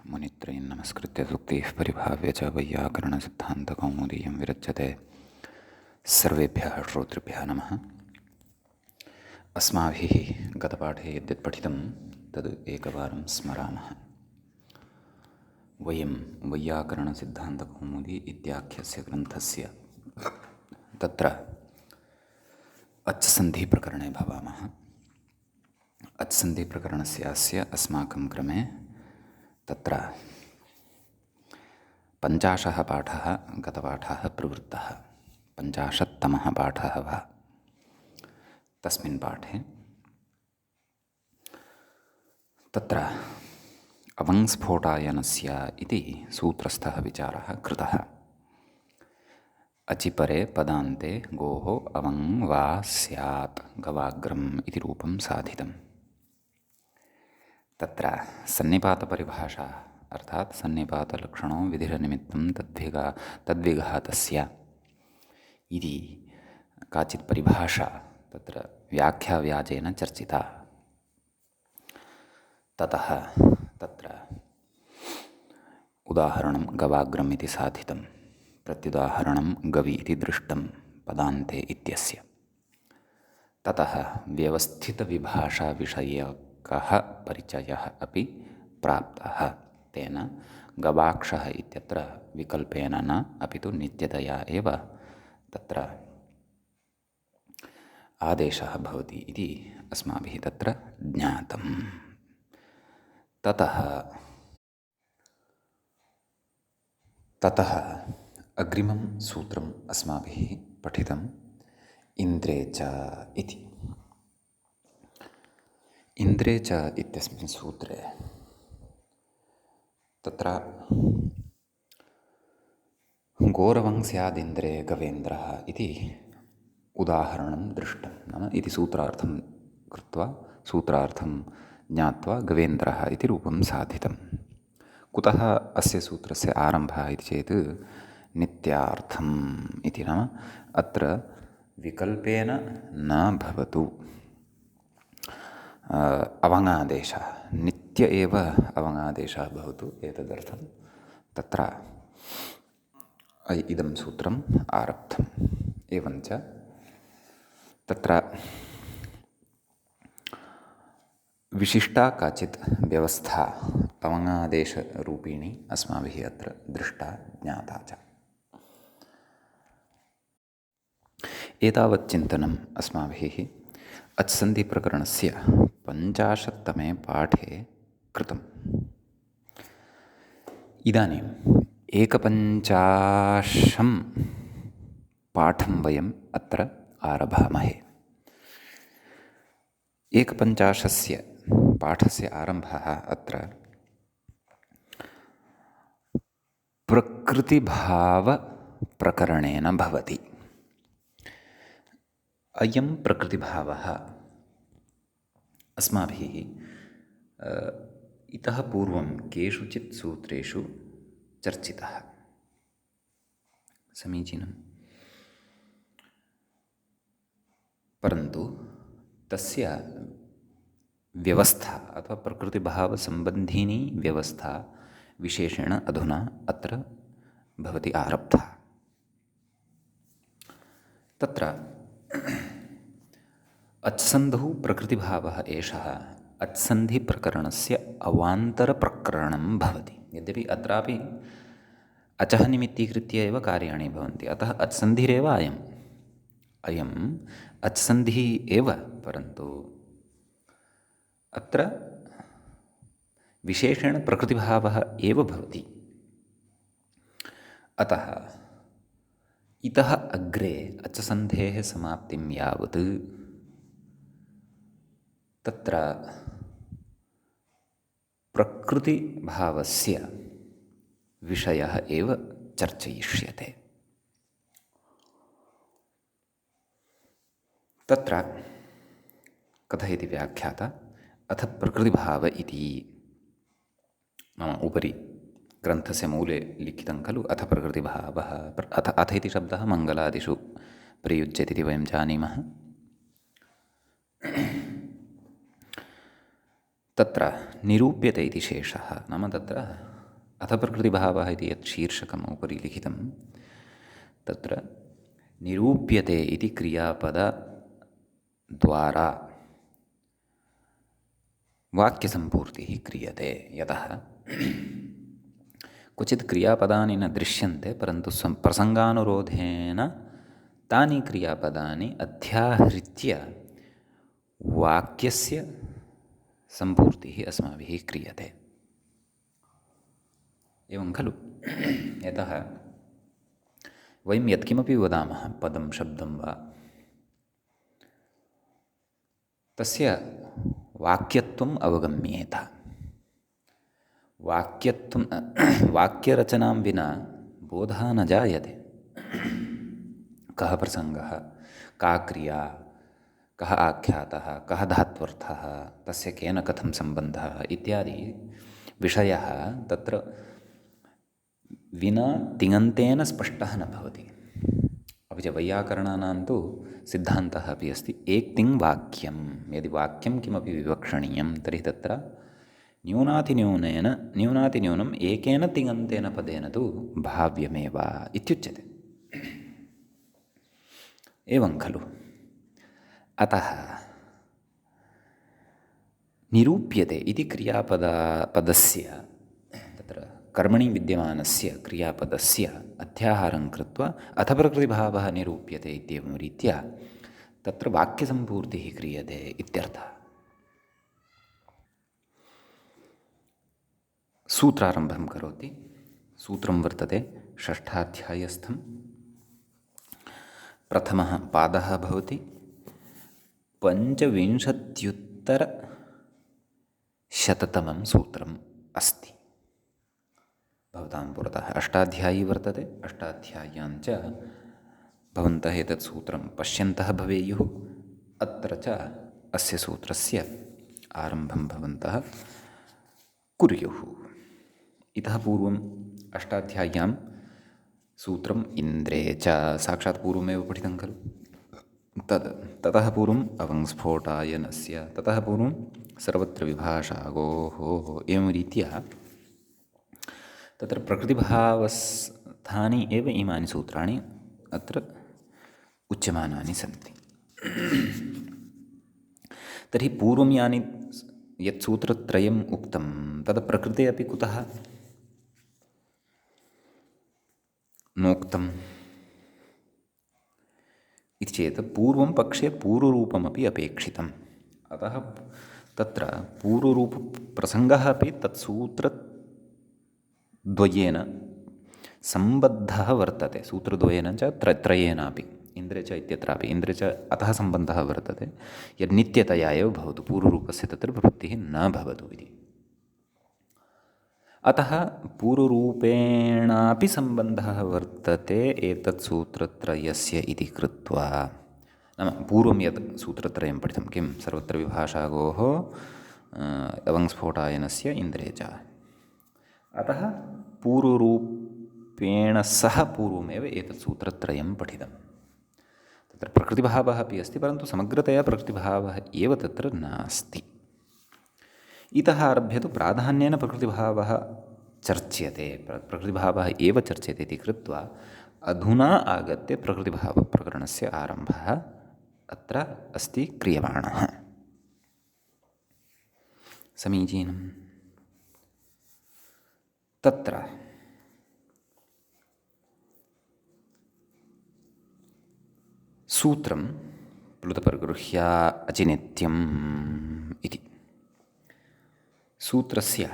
मुनित्रयं नमस्कृत्य सूक्तिः परिभाव्य च वैयाकरणसिद्धान्तकौमुदीयं विरच्यते। सर्वेभ्यः श्रोतृभ्यः नमः। अस्माभिः गतपाठे यद्यत् पठितं तद् एकवारं स्मरामः। वयं वैयाकरणसिद्धान्तकौमुदी इत्याख्यस्य ग्रन्थस्य तत्र अच्सन्धिप्रकरणे भवामः। अच्सन्धिप्रकरणस्य अस्माकं क्रमे तत्र 50 पाठः गतपाठः प्रवृत्तः, 50तमः पाठः वा। तस्मिन् पाठे तत्र अवङ्स्फोटायनस्य इति सूत्रस्थः विचारः कृतः। अचिपरे पदान्ते गोः अवङ् वा स्यात् गवाग्रम् इति रूपं साधितम्। तत्र सन्निपातपरिभाषा अर्थात् सन्निपातलक्षणो विधिरनिमित्तं तद्विघातस्य इति काचित् परिभाषा तत्र व्याख्याव्याजेन चर्चिता। ततः तत्र उदाहरणं गवाग्रम् इति साधितं, प्रत्युदाहरणं गवि इति दृष्टं पदान्ते इत्यस्य। ततः व्यवस्थितविभाषाविषयकः परिचयः अपि प्राप्तः। तेन गवाक्षः इत्यत्र विकल्पेन न अपि तु नित्यतया एव तत्र आदेशः भवति इति अस्माभिः तत्र ज्ञातम्। ततः अग्रिमं सूत्रम् अस्माभिः पठितम् इन्द्रे च इति। इन्द्रे च इत्यस्मिन् सूत्रे तत्र गोरवं स्यादिन्द्रे गवेन्द्रः इति उदाहरणं दृष्टं। नाम इति सूत्रार्थं कृत्वा सूत्रार्थं ज्ञात्वा गवेन्द्रः इति रूपं साधितं। कुतः अस्य सूत्रस्य आरम्भः इति चेत् नित्यार्थम् इति। नाम अत्र विकल्पेन न भवतु अवङादेशः, नित्य एव अवङादेशः भवतु, एतदर्थं तत्र इदं सूत्रम् आरब्धम्। एवञ्च तत्र विशिष्टा काचित् व्यवस्था अवङादेशरूपिणी अस्माभिः अत्र दृष्टा ज्ञाता च। एतावत् चिन्तनम् अस्माभिः अच्सन्धिप्रकरणस्य 50तमे पाठे कृतम्। इदानीम् 51 पाठं वयम् अत्र आरभामहे। 51 पाठस्य आरम्भः अत्र प्रकृतिभावप्रकरणेन भवति। अयं प्रकृतिभावः अस्माभिः इतः पूर्वं केषुचित् सूत्रेषु चर्चितः। समीचीनं। परन्तु तस्य व्यवस्था अथवा प्रकृतिभावसम्बन्धिनी व्यवस्था विशेषेण अधुना अत्र भवति आरब्धा। तत्र अच्सन्धौ प्रकृतिभावः एषः अच्सन्धिप्रकरणस्य अवान्तरप्रकरणं भवति। यद्यपि अत्रापि अचः निमित्तीकृत्य एव कार्याणि भवन्ति, अतः अच्सन्धिरेव अयम् अच्सन्धिः एव, परन्तु अत्र विशेषेण प्रकृतिभावः एव भवति। अतः इतः अग्रे अच्सन्धेः समाप्तिं यावत् तत्र प्रकृतिभावस्य विषयः एव चर्चयिष्यते। तत्र कथयति व्याख्याता, अथ प्रकृतिभाव इति। मम उपरि ग्रन्थस्य मूले लिखितं खलु, अथ प्रकृतिभावः। अथ इति शब्दः मङ्गलादिषु प्रयुज्यते इति वयं जानीमः। तत्र निरूप्यते इति शेषः। नाम तत्र अथ प्रकृतिभावः इति यत् शीर्षकम् उपरि लिखितं तत्र निरूप्यते इति क्रियापदद्वारा वाक्यसम्पूर्तिः क्रियते। यतः क्वचित् क्रियापदानि न दृश्यन्ते, परन्तु प्रसङ्गानुरोधेन तानि क्रियापदानि अध्याहृत्य वाक्यस्य सम्पूर्तिः अस्माभिः क्रियते। एवं खलु? यतः वयं यत्किमपि वदामः, पदं शब्दं वा, तस्य वाक्यत्वम् अवगम्येत। वाक्यरचनां विना बोधः न जायते। कः प्रसङ्गः, का क्रिया, कः आख्यातः, कः धात्वर्थः, तस्य केन कथं सम्बन्धः इत्यादि विषयः तत्र विना तिङन्तेन स्पष्टः न भवति। अपि च वैयाकरणानां तु सिद्धान्तः अपि अस्ति, एक्तिङ् वाक्यं। यदि वाक्यं किमपि विवक्षणीयं तर्हि तत्र न्यूनातिन्यूनम् एकेन तिङन्तेन पदेन तु भाव्यमेव इत्युच्यते। एवं खलु? अतः निरूप्यते इति पदस्य तत्र कर्मणि विद्यमानस्य क्रियापदस्य अध्याहारं कृत्वा अथ प्रकृतिभावः निरूप्यते इत्येवं रीत्या तत्र वाक्यसम्पूर्तिः क्रियते इत्यर्थः। सूत्रारम्भं करोति। सूत्रं वर्तते षष्ठाध्यायस्थं। प्रथमः पादः भवति। 25-तमं सूत्रम् अस्ति भवतां पुरतः। अष्टाध्यायी वर्तते। अष्टाध्याय्यां च भवन्तः एतत् सूत्रं पश्यन्तः भवेयुः। अत्र च अस्य सूत्रस्य आरम्भं भवन्तः कुर्युः। इतः पूर्वम् अष्टाध्याय्यां सूत्रम् इन्द्रे च साक्षात् पूर्वमेव पठितं खलु? ततः पूर्वम् अवङ्स्फोटायनस्य, ततः पूर्वं सर्वत्र विभाषागोः, एवं रीत्या तत्र प्रकृतिभावस्थानि एव इमानि सूत्राणि अत्र उच्यमानानि सन्ति। तर्हि पूर्वं यत् सूत्रत्रयम् उक्तं तद् प्रकृते अपि कुतः नोक्तम् इति चेत् पूर्वं पक्षे पूर्वरूपमपि अपेक्षितम्। अतः तत्र पूर्वरूपप्रसङ्गः अपि तत्सूत्रद्वयेन सम्बद्धः वर्तते। सूत्रद्वयेन च त्रयेनापि, इन्द्रे च इत्यत्रापि इन्द्रे च अतः सम्बन्धः वर्तते यद् नित्यतया एव भवतु, पूर्वरूपस्य तत्र प्रवृत्तिः न भवतु इति। अतः पूर्वरूपेणापि सम्बन्धः वर्तते एतत् सूत्रत्रयस्य इति कृत्वा, नाम पूर्वं यत् सूत्रत्रयं पठितं किं, सर्वत्र विभाषागोः अवङ्स्फोटायनस्य इन्द्रे च, अतः पूर्वरूपेण सह पूर्वमेव एतत् सूत्रत्रयं पठितं। तत्र प्रकृतिभावः अपि अस्ति, परन्तु समग्रतया प्रकृतिभावः एव तत्र नास्ति। इतः आरभ्य तु प्राधान्येन प्रकृतिभावः चर्च्यते, प्रकृतिभावः एव चर्च्यते इति कृत्वा अधुना आगत्य प्रकृतिभावप्रकरणस्य आरम्भः अत्र अस्ति क्रियमाणः। समीचीनम्। तत्र सूत्रं प्लुतपरगृह्या अचिनित्यम् इति। सूत्रस्य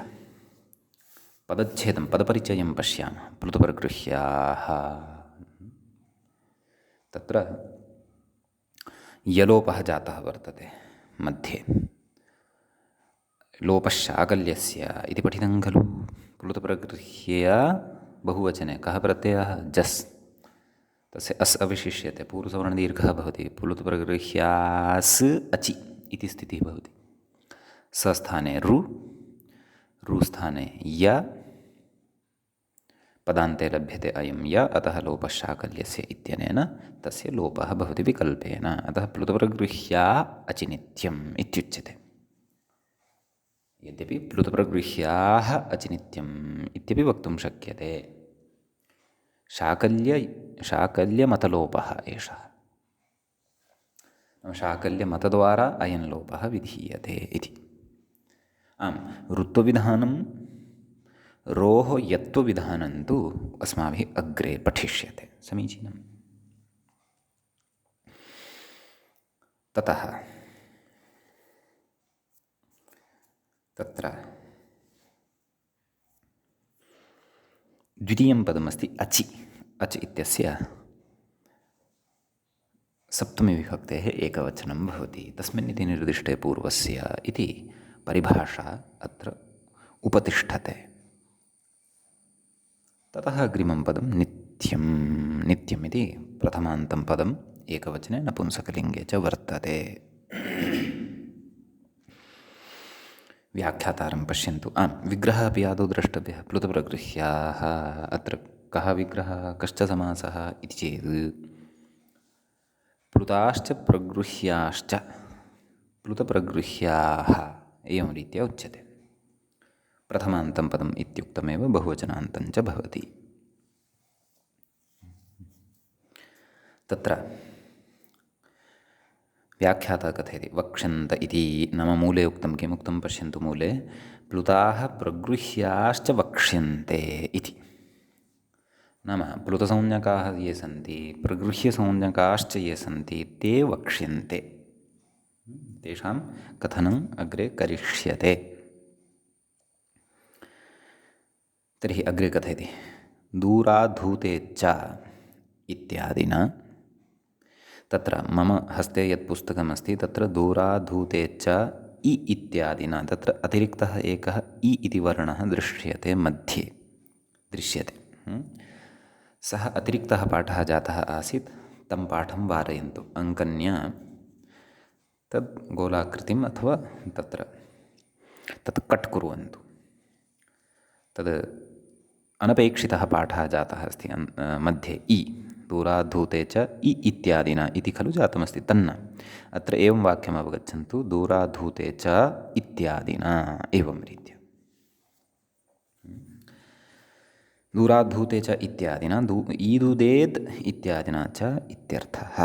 पदच्छेदं, पदपरिचयं पश्यामः। प्लुतपरगृह्याः तत्र यलोपः जातः वर्तते मध्ये। लोपशाकल्यस्य इति पठितं खलु? प्लुतपरगृह्या बहुवचने कः प्रत्ययः? जस्। तस्य अस् अविशिष्यते, पूर्वसवर्णदीर्घः भवति। प्लुतपरगृह्यास् अचि इति स्थितिः भवति। सस्थाने रुस्थाने य, पदान्ते लभ्यते अयं य, अतः लोपशाकल्यस्य इत्यनेन तस्य लोपः भवति विकल्पेन। अतः प्लुतपरगृह्या अचिनित्यम् इत्युच्यते। यद्यपि प्लुतप्रगृह्याः अचिनित्यम् इत्यपि वक्तुं शक्यते। शाकल्यमतलोपः एषः। शाकल्यमतद्वारा अयं लोपः विधीयते इति। आम्, ऋत्वविधानं रोः यत्त्वविधानं तु अस्माभिः अग्रे पठिष्यते। समीचीनम्। ततः तत्र द्वितीयं पदमस्ति अचि। अच् इत्यस्य सप्तमीविभक्तेः एकवचनं भवति। तस्मिन् इति निर्दिष्टे पूर्वस्य इति परिभाषा अत्र उपतिष्ठते। ततः अग्रिमं पदं नित्यं। नित्यमिति प्रथमान्तं पदम् एकवचने नपुंसकलिङ्गे च वर्तते। व्याख्यातारं पश्यन्तु। विग्रहः अपि आदौ द्रष्टव्यः। प्लुतप्रगृह्याः, अत्र कः विग्रहः, कश्च समासः इति चेत् प्लुताश्च प्रगृह्याश्च प्लुतप्रगृह्याः एवं रीत्या उच्यते। प्रथमान्तं पदम् इत्युक्तमेव बहुवचनान्तं च भवति। तत्र व्याख्याता कथयति वक्ष्यन्त इति। नाम मूले उक्तं किमुक्तं पश्यन्तु। मूले प्लुताः प्रगृह्याश्च वक्ष्यन्ते इति। नाम प्लुतसंज्ञकाः ये सन्ति, प्रगृह्यसंज्ञकाश्च ये सन्ति, ते वक्ष्यन्ते। तेषां कथनम् अग्रे करिष्यते। तर्हि अग्रे कथयति दूराद्धूते च इत्यादिना। तत्र मम हस्ते यत् पुस्तकमस्ति तत्र दूराद्धूते च इ इत्यादिना तत्र अतिरिक्तः एकः इ इति वर्णः दृश्यते, मध्ये दृश्यते। सः अतिरिक्तः पाठः जातः आसीत्। तं पाठं वारयन्तु। अङ्कन्या तद् गोलाकृतिम् अथवा तत्र तत् कट् कुर्वन्तु। तद् अनपेक्षितः पाठः जातः अस्ति मध्ये इ दूराद्धूते च इ इत्यादिना इति खलु जातमस्ति। तन्न अत्र एवं वाक्यम् अवगच्छन्तु दूराद्धूते च इत्यादिना एवं रीत्या। दूराद्धूते च इत्यादिना ईदुदेद् इत्यादिना च इत्यर्थः।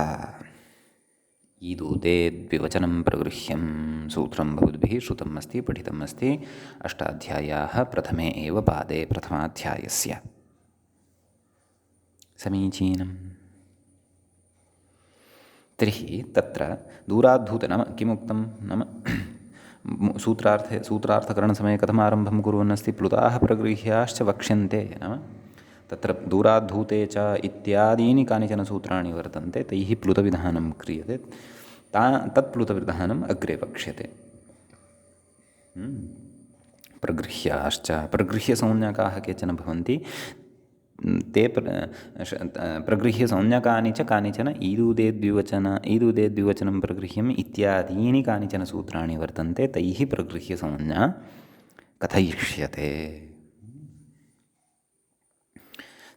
ईदुदेद्विवचनं प्रगृह्यं सूत्रं भवद्भिः श्रुतम् अस्ति, पठितम् अस्ति अष्टाध्याय्याः प्रथमे एव पादे प्रथमाध्यायस्य। समीचीनम्। तर्हि तत्र दूराद्धूत नाम किमुक्तं नाम सूत्रार्थकरणसमये कथम् आरम्भं कुर्वन् अस्ति। प्लुताः प्रगृह्याश्च वक्ष्यन्ते। नाम तत्र दूराद्धूते च इत्यादीनि कानिचन सूत्राणि वर्तन्ते, तैः प्लुतविधानं क्रियते। तत् प्लुतविधानम् अग्रे वक्ष्यते। प्रगृह्याश्च प्रगृह्यसंज्ञकाः केचन भवन्ति। ते प्रगृह्यसंज्ञकानि च कानिचन ईदुदेद्विवचनं प्रगृह्यम् इत्यादीनि कानिचन सूत्राणि वर्तन्ते, तैः प्रगृह्यसंज्ञा कथयिष्यते।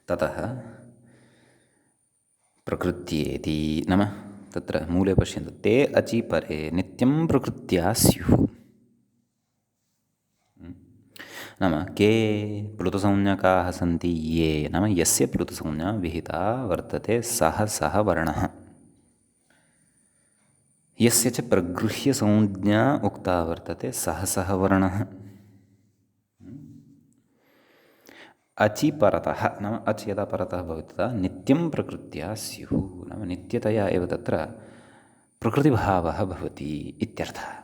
ततः प्रकृत्येति नाम तत्र मूले पश्यन्तु ते अचि परे नित्यं प्रकृत्या स्युः। नाम के प्लुतसंज्ञकाः सन्ति ये नाम यस्य प्लुतसंज्ञा विहिता वर्तते सः वर्णः, यस्य च प्रगृह्यसंज्ञा उक्ता वर्तते सः वर्णः। अचि परतः नाम अच् यदा परतः भवति तदा नित्यं प्रकृत्या स्युः। नाम नित्यतया एव तत्र प्रकृतिभावः भवति इत्यर्थः।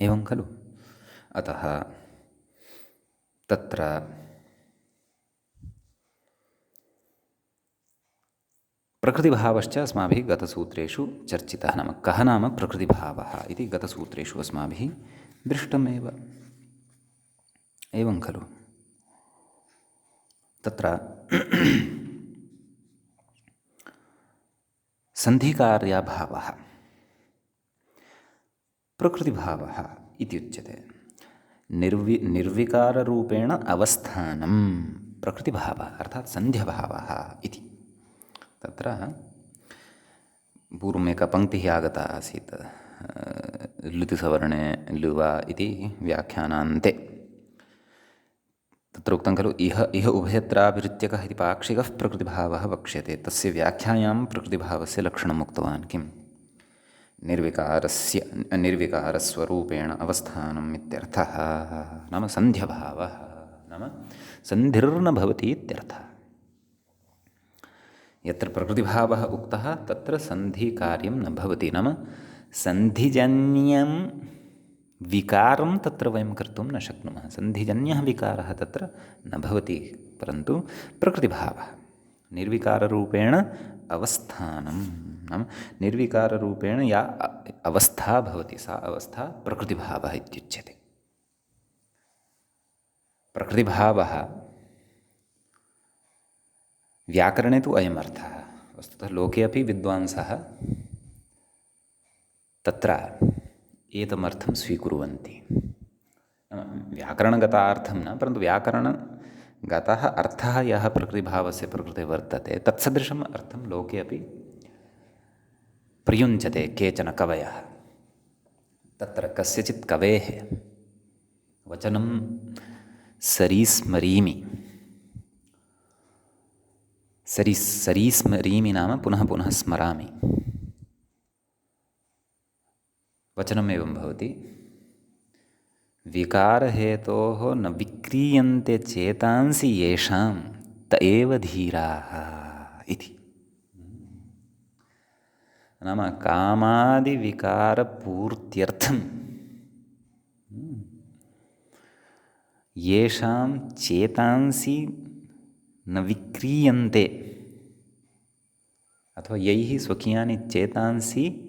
एवं खलु। अतः तत्र प्रकृतिभावश्च अस्माभिः गतसूत्रेषु चर्चितः। नाम कः नाम प्रकृतिभावः इति गतसूत्रेषु अस्माभिः दृष्टमेव। एवं खलु। तत्र सन्धिकार्यभावः प्रकृतिभावः इति उच्यते। निर्विकाररूपेण अवस्थानं प्रकृतिभावः अर्थात् सन्ध्यभावः इति। तत्र पूर्वमेका पङ्क्तिः आगता आसीत् लुतिसवर्णे लुवा इति व्याख्यानान्ते तत्र उक्तं खलु इह उभयत्राभिरुच्यकः इति पाक्षिकः प्रकृतिभावः वक्ष्यते। तस्य व्याख्यायां प्रकृतिभावस्य लक्षणम् उक्तवान् किं निर्विकारस्वरूपेण अवस्थानम् इत्यर्थः। नाम सन्ध्यभावः, नाम सन्धिर्न भवति इत्यर्थः। यत्र प्रकृतिभावः उक्तः तत्र सन्धिकार्यं न भवति। नाम सन्धिजन्यं विकारं तत्र वयं कर्तुं न शक्नुमः। सन्धिजन्यः विकारः तत्र न भवति, परन्तु प्रकृतिभावः निर्विकाररूपेण अवस्थानं, नाम निर्विकाररूपेण या अवस्था भवति सा अवस्था प्रकृतिभावः इत्युच्यते। प्रकृतिभावः व्याकरणे तु अयम् अर्थः। वस्तुतः लोके अपि विद्वांसः तत्र एतमर्थं स्वीकुर्वन्ति। व्याकरणगतार्थं न, परन्तु व्याकरणगतः अर्थः यः प्रकृतिभावस्य प्रकृते वर्तते तत्सदृशम् अर्थं लोके अपि प्रयुञ्जते केचन कवयः। तत्र कस्यचित् कवेः वचनं सरीस्मरीमि, सरीस्मरीमि नाम पुनः पुनः स्मरामि। वचनम् एवं भवति, विकारहेतोः न विक्रियन्ते चेतांसि येषां त एव धीराः इति। नाम कामादिविकारपूर्त्यर्थं येषां चेतांसि न विक्रियन्ते, अथवा यैः स्वकीयानि चेतांसि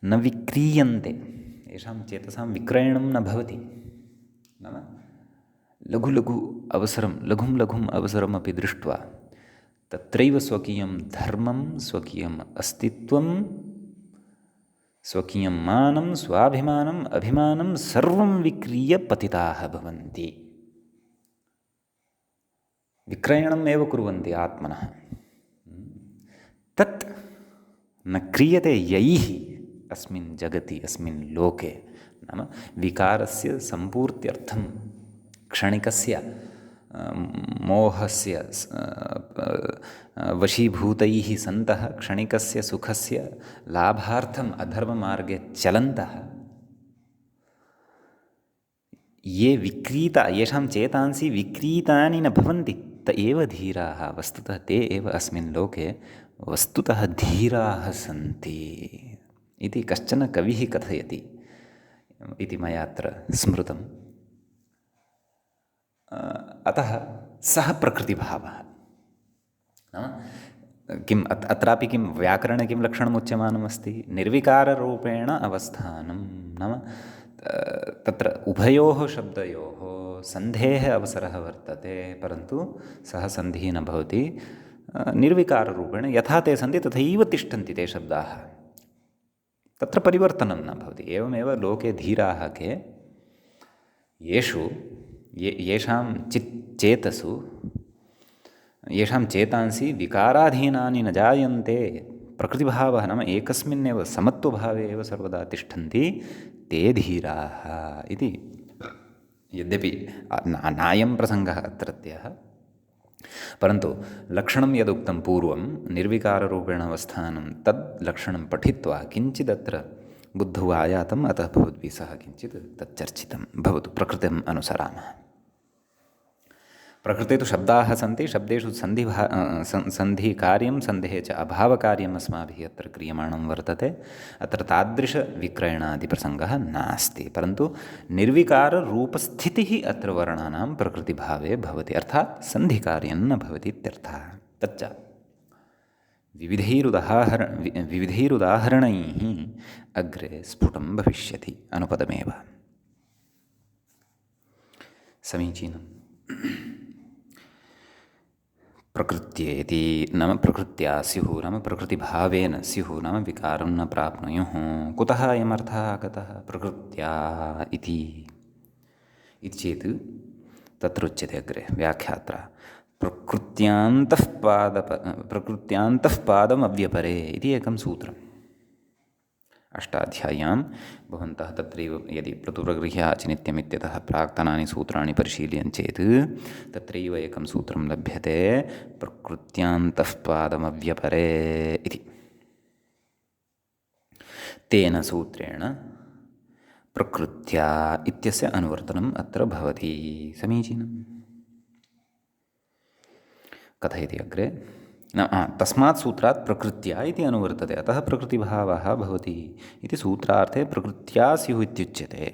न विक्रियन्ते, येषां चेतसां विक्रयणं न भवति। नाम लघुम् अवसरमपि दृष्ट्वा तत्रैव स्वकीयं धर्मं, स्वकीयम् अस्तित्वं, स्वकीयं मानं, स्वाभिमानम्, अभिमानं सर्वं विक्रीय पतिताः भवन्ति। विक्रयणम् एव कुर्वन्ति आत्मनः। तत् न क्रियते यैः अस्मिन् जगति, अस्मिन् लोके। नाम विकारस्य सम्पूर्त्यर्थं क्षणिकस्य मोहस्य वशीभूतैः सन्तः क्षणिकस्य सुखस्य लाभार्थम् अधर्ममार्गे चलन्तः ये येषां चेतांसि विक्रीतानि न भवन्ति त एव धीराः। वस्तुतः ते एव अस्मिन् लोके वस्तुतः धीराः सन्ति इति कश्चन कविः कथयति इति मया अत्र स्मृतम्। अतः सः प्रकृतिभावः। नाम किम् अत्रापि किं व्याकरणे किं लक्षणम् उच्यमानमस्ति, निर्विकाररूपेण अवस्थानं। नाम तत्र उभयोः शब्दयोः सन्धेः अवसरः वर्तते, परन्तु सः सन्धिः न भवति। निर्विकाररूपेण यथा ते सन्ति तथैव तिष्ठन्ति ते शब्दाः, तत्र परिवर्तनं न भवति। एवमेव लोके धीराः के, येषां चेतसु, येषां चेतांसि विकाराधीनानि न जायन्ते, प्रकृतिभावः नाम एकस्मिन्नेव समत्वभावे एव सर्वदा तिष्ठन्ति, ते धीराः इति। यद्यपि नायं प्रसङ्गः अत्रत्यः, परन्तु लक्षणं यदुक्तं पूर्वं निर्विकाररूपेण अवस्थानं तद् लक्षणं पठित्वा किञ्चिदत्र बुद्धौ आयातम्, अतः भवद्भिः सह किञ्चित् तच्चर्चितं भवतु। प्रकृतिम् अनुसरामः। प्रकृते तु शब्दाः सन्ति, शब्देषु सन्धिकार्यं, सन्धेः च अभावकार्यम् अस्माभिः अत्र क्रियमाणं वर्तते। अत्र तादृशविक्रयणादिप्रसङ्गः नास्ति, परन्तु निर्विकाररूपस्थितिः अत्र वर्णानां प्रकृतिभावे भवति, अर्थात् सन्धिकार्यं न भवति इत्यर्थः। तच्च विविधैरुदाहरणैः अग्रे स्फुटं भविष्यति अनुपदमेव। समीचीनम्। प्रकृत्येति नाम प्रकृत्या स्युः, नाम प्रकृतिभावेन स्युः, नाम विकारं न प्राप्नुयुः। कुतः अयमर्थः आगतः प्रकृत्या इति चेत् तत्र उच्यते अग्रे व्याख्यात्रा प्रकृत्यान्तः पादमव्यपरे इति एकं सूत्रम्। अष्टाध्याय्यां भवन्तः तत्रैव यदि प्लुतप्रगृह्य अचिनित्यमित्यतः प्राक्तनानि सूत्राणि परिशील्यं चेत् तत्रैव एकं सूत्रं लभ्यते प्रकृत्यान्तः पादमव्यपरे इति। तेन सूत्रेण प्रकृत्या इत्यस्य अनुवर्तनम् अत्र भवति। समीचीनम्। कथयति अग्रे तस्मात् सूत्रात् प्रकृत्या इति अनुवर्तते, अतः प्रकृतिभावः भवति इति सूत्रार्थे प्रकृत्या स्युः इत्युच्यते।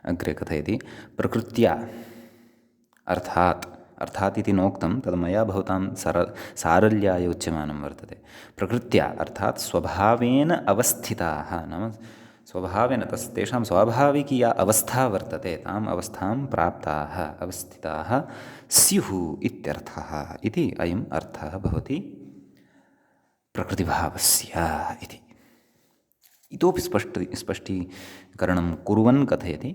अग्रे कथयति प्रकृत्या अर्थात् इति नोक्तं तद् मया भवतां सारल्याय उच्यमानं वर्तते। प्रकृत्या अर्थात् स्वभावेन अवस्थिताः, नाम स्वभावेन तेषां स्वाभाविकी या अवस्था वर्तते ताम् अवस्थां प्राप्ताः अवस्थिताः स्युः इत्यर्थः इति अयम् अर्थः भवति प्रकृतिभावस्य इति। इतोपि स्पष्टीकरणं कुर्वन् कथयति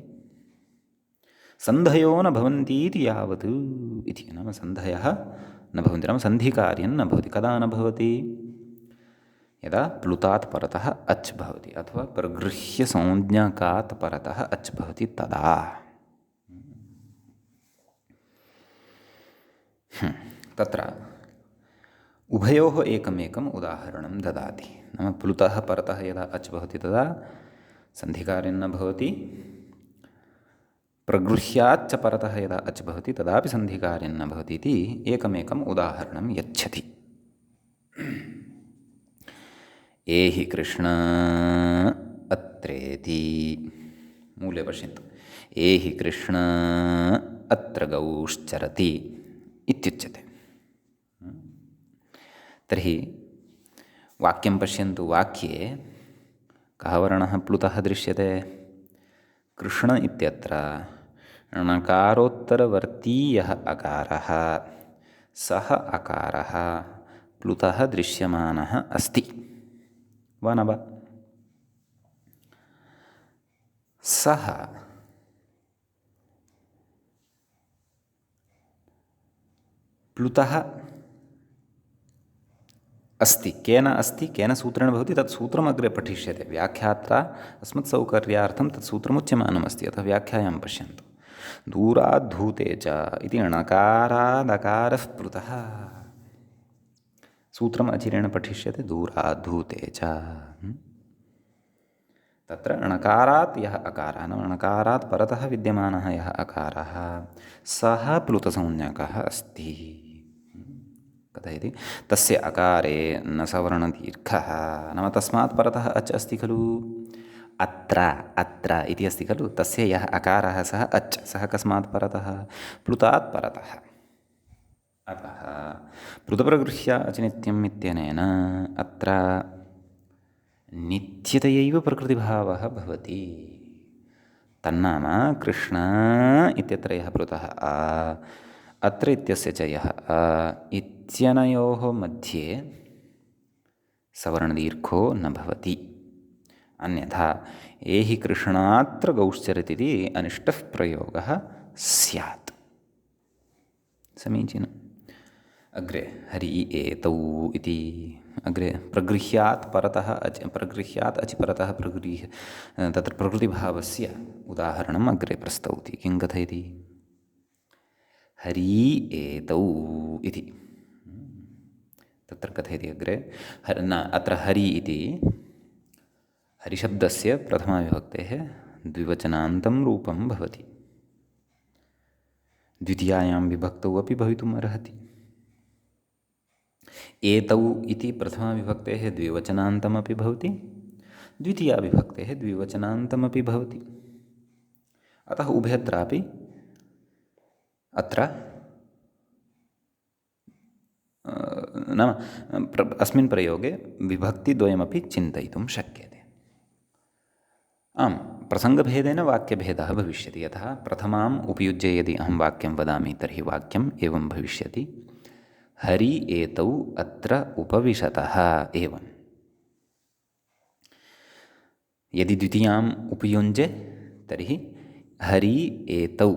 सन्धयो न भवन्ति इति यावत् इति। नाम सन्धयः न भवन्ति, नाम सन्धिकार्यं न भवति। कदा न भवति? यदा प्लुतात् परतः अच् भवति अथवा प्रगृह्यसंज्ञकात् परतः अच् भवति तदा। तत्र उभयोः एकमेकम् उदाहरणं ददाति। नाम प्लुतः परतः यदा अच् भवति तदा सन्धिकार्यं न भवति, प्रगृह्याच्च परतः यदा अच् भवति तदापि सन्धिकार्यं न भवति इति एकमेकम् उदाहरणं यच्छति। एहि कृष्ण अत्रेति मूले पश्यन्तु। एहि कृष्ण अत्र गौश्चरति इत्युच्यते। तर्हि वाक्यं पश्यन्तु। वाक्ये कः वर्णः प्लुतः दृश्यते? कृष्ण इत्यत्र णकारोत्तरवर्ती यः अकारः सः अकारः प्लुतः दृश्यमानः अस्ति वा न वा? सः प्लुतः अस्ति। केन अस्ति? केन सूत्रेण भवति? तत् सूत्रम् अग्रे पठिष्यते। व्याख्यात्रा अस्मत् सौकर्यार्थं तत् सूत्रमुच्यमानमस्ति, अतः व्याख्यायां पश्यन्तु। दूराद्धूते च इति णकारादकारः प्लुतः। सूत्रम् अचिरेण पठिष्यते दूराद्धूते च। तत्र णकारात् यः अकारः, नाम णकारात् परतः विद्यमानः यः अकारः सः प्लुतसंज्ञकः अस्ति। कथयति तस्य अकारे न सवर्णदीर्घः, नाम तस्मात् परतः अच् अस्ति खलु। अत्र इति अस्ति खलु, तस्य यः अकारः सः अच्, सः कस्मात् परतः? प्लुतात् परतः। अतः प्लुतप्रगृह्य अचिनित्यम् इत्यनेन अत्र नित्यतयैव प्रकृतिभावः भवति। तन्नाम कृष्ण इत्यत्र यः प्लुतः अत्र इत्यस्य च यः इत्यनयोः मध्ये सवर्णदीर्घो न भवति। अन्यथा एहि कृष्णात्र गौश्चरति इति अनिष्टः प्रयोगः स्यात्। समीचीनम्। अग्रे हरि एतौ इति अग्रे प्रगृह्यात् परतः प्रगृह्यात् अचि परतः तत्र प्रकृतिभावस्य उदाहरणम् अग्रे प्रस्तौति। किं कथयति? हरि एतौ इति तत्र कथयति अग्रे अत्र हरि इति हरिशब्दस्य प्रथमाविभक्तेः द्विवचनान्तं रूपं भवति। द्वितीयायां विभक्तौ अपि भवितुम् अर्हति। एतौ इति प्रथमाविभक्तेः द्विवचनान्तमपि भवति, द्वितीयाविभक्तेः द्विवचनान्तमपि भवति। अतः उभयत्रापि अत्र नाम अस्मिन् प्रयोगे विभक्तिद्वयमपि चिन्तयितुं शक्यते। आम्, प्रसङ्गभेदेन वाक्यभेदः भविष्यति। यथा प्रथमाम् उपयुज्य यदि अहं वाक्यं वदामि तर्हि वाक्यम् एवं भविष्यति। हरि एतौ अत्र उपविशतः एवं। यदि द्वितीयाम् उपयुञ्जे तर्हि हरि एतौ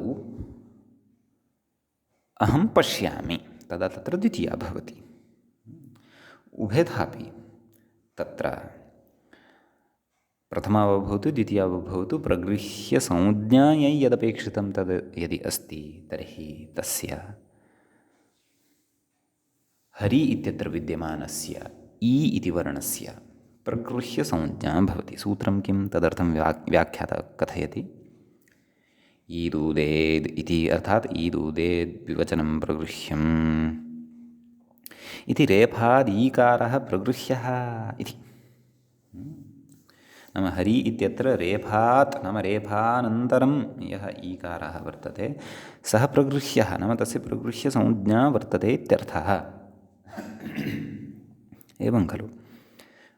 अहं पश्यामि, तदा तत्र द्वितीया भवति। उभयथापि तत्र प्रथमा वा भवतु द्वितीया वा भवतु प्रगृह्यसंज्ञायै यदपेक्षितं तद् यदि अस्ति तर्हि तस्य हरि इत्यत्र विद्यमानस्य ई इति वर्णस्य प्रगृह्यसंज्ञा भवति। सूत्रं किं तदर्थं व्याख्याता कथयति। ईदूदेद् इति अर्थात् ईदूदेद् विवचनं प्रगृह्यम् इति रेफादीकारः प्रगृह्यः इति। नाम हरि इत्यत्र रेफात् नाम रेफानन्तरं यः ईकारः वर्तते सः प्रगृह्यः नाम तस्य प्रगृह्यसंज्ञा वर्तते इत्यर्थः। एवं खलु।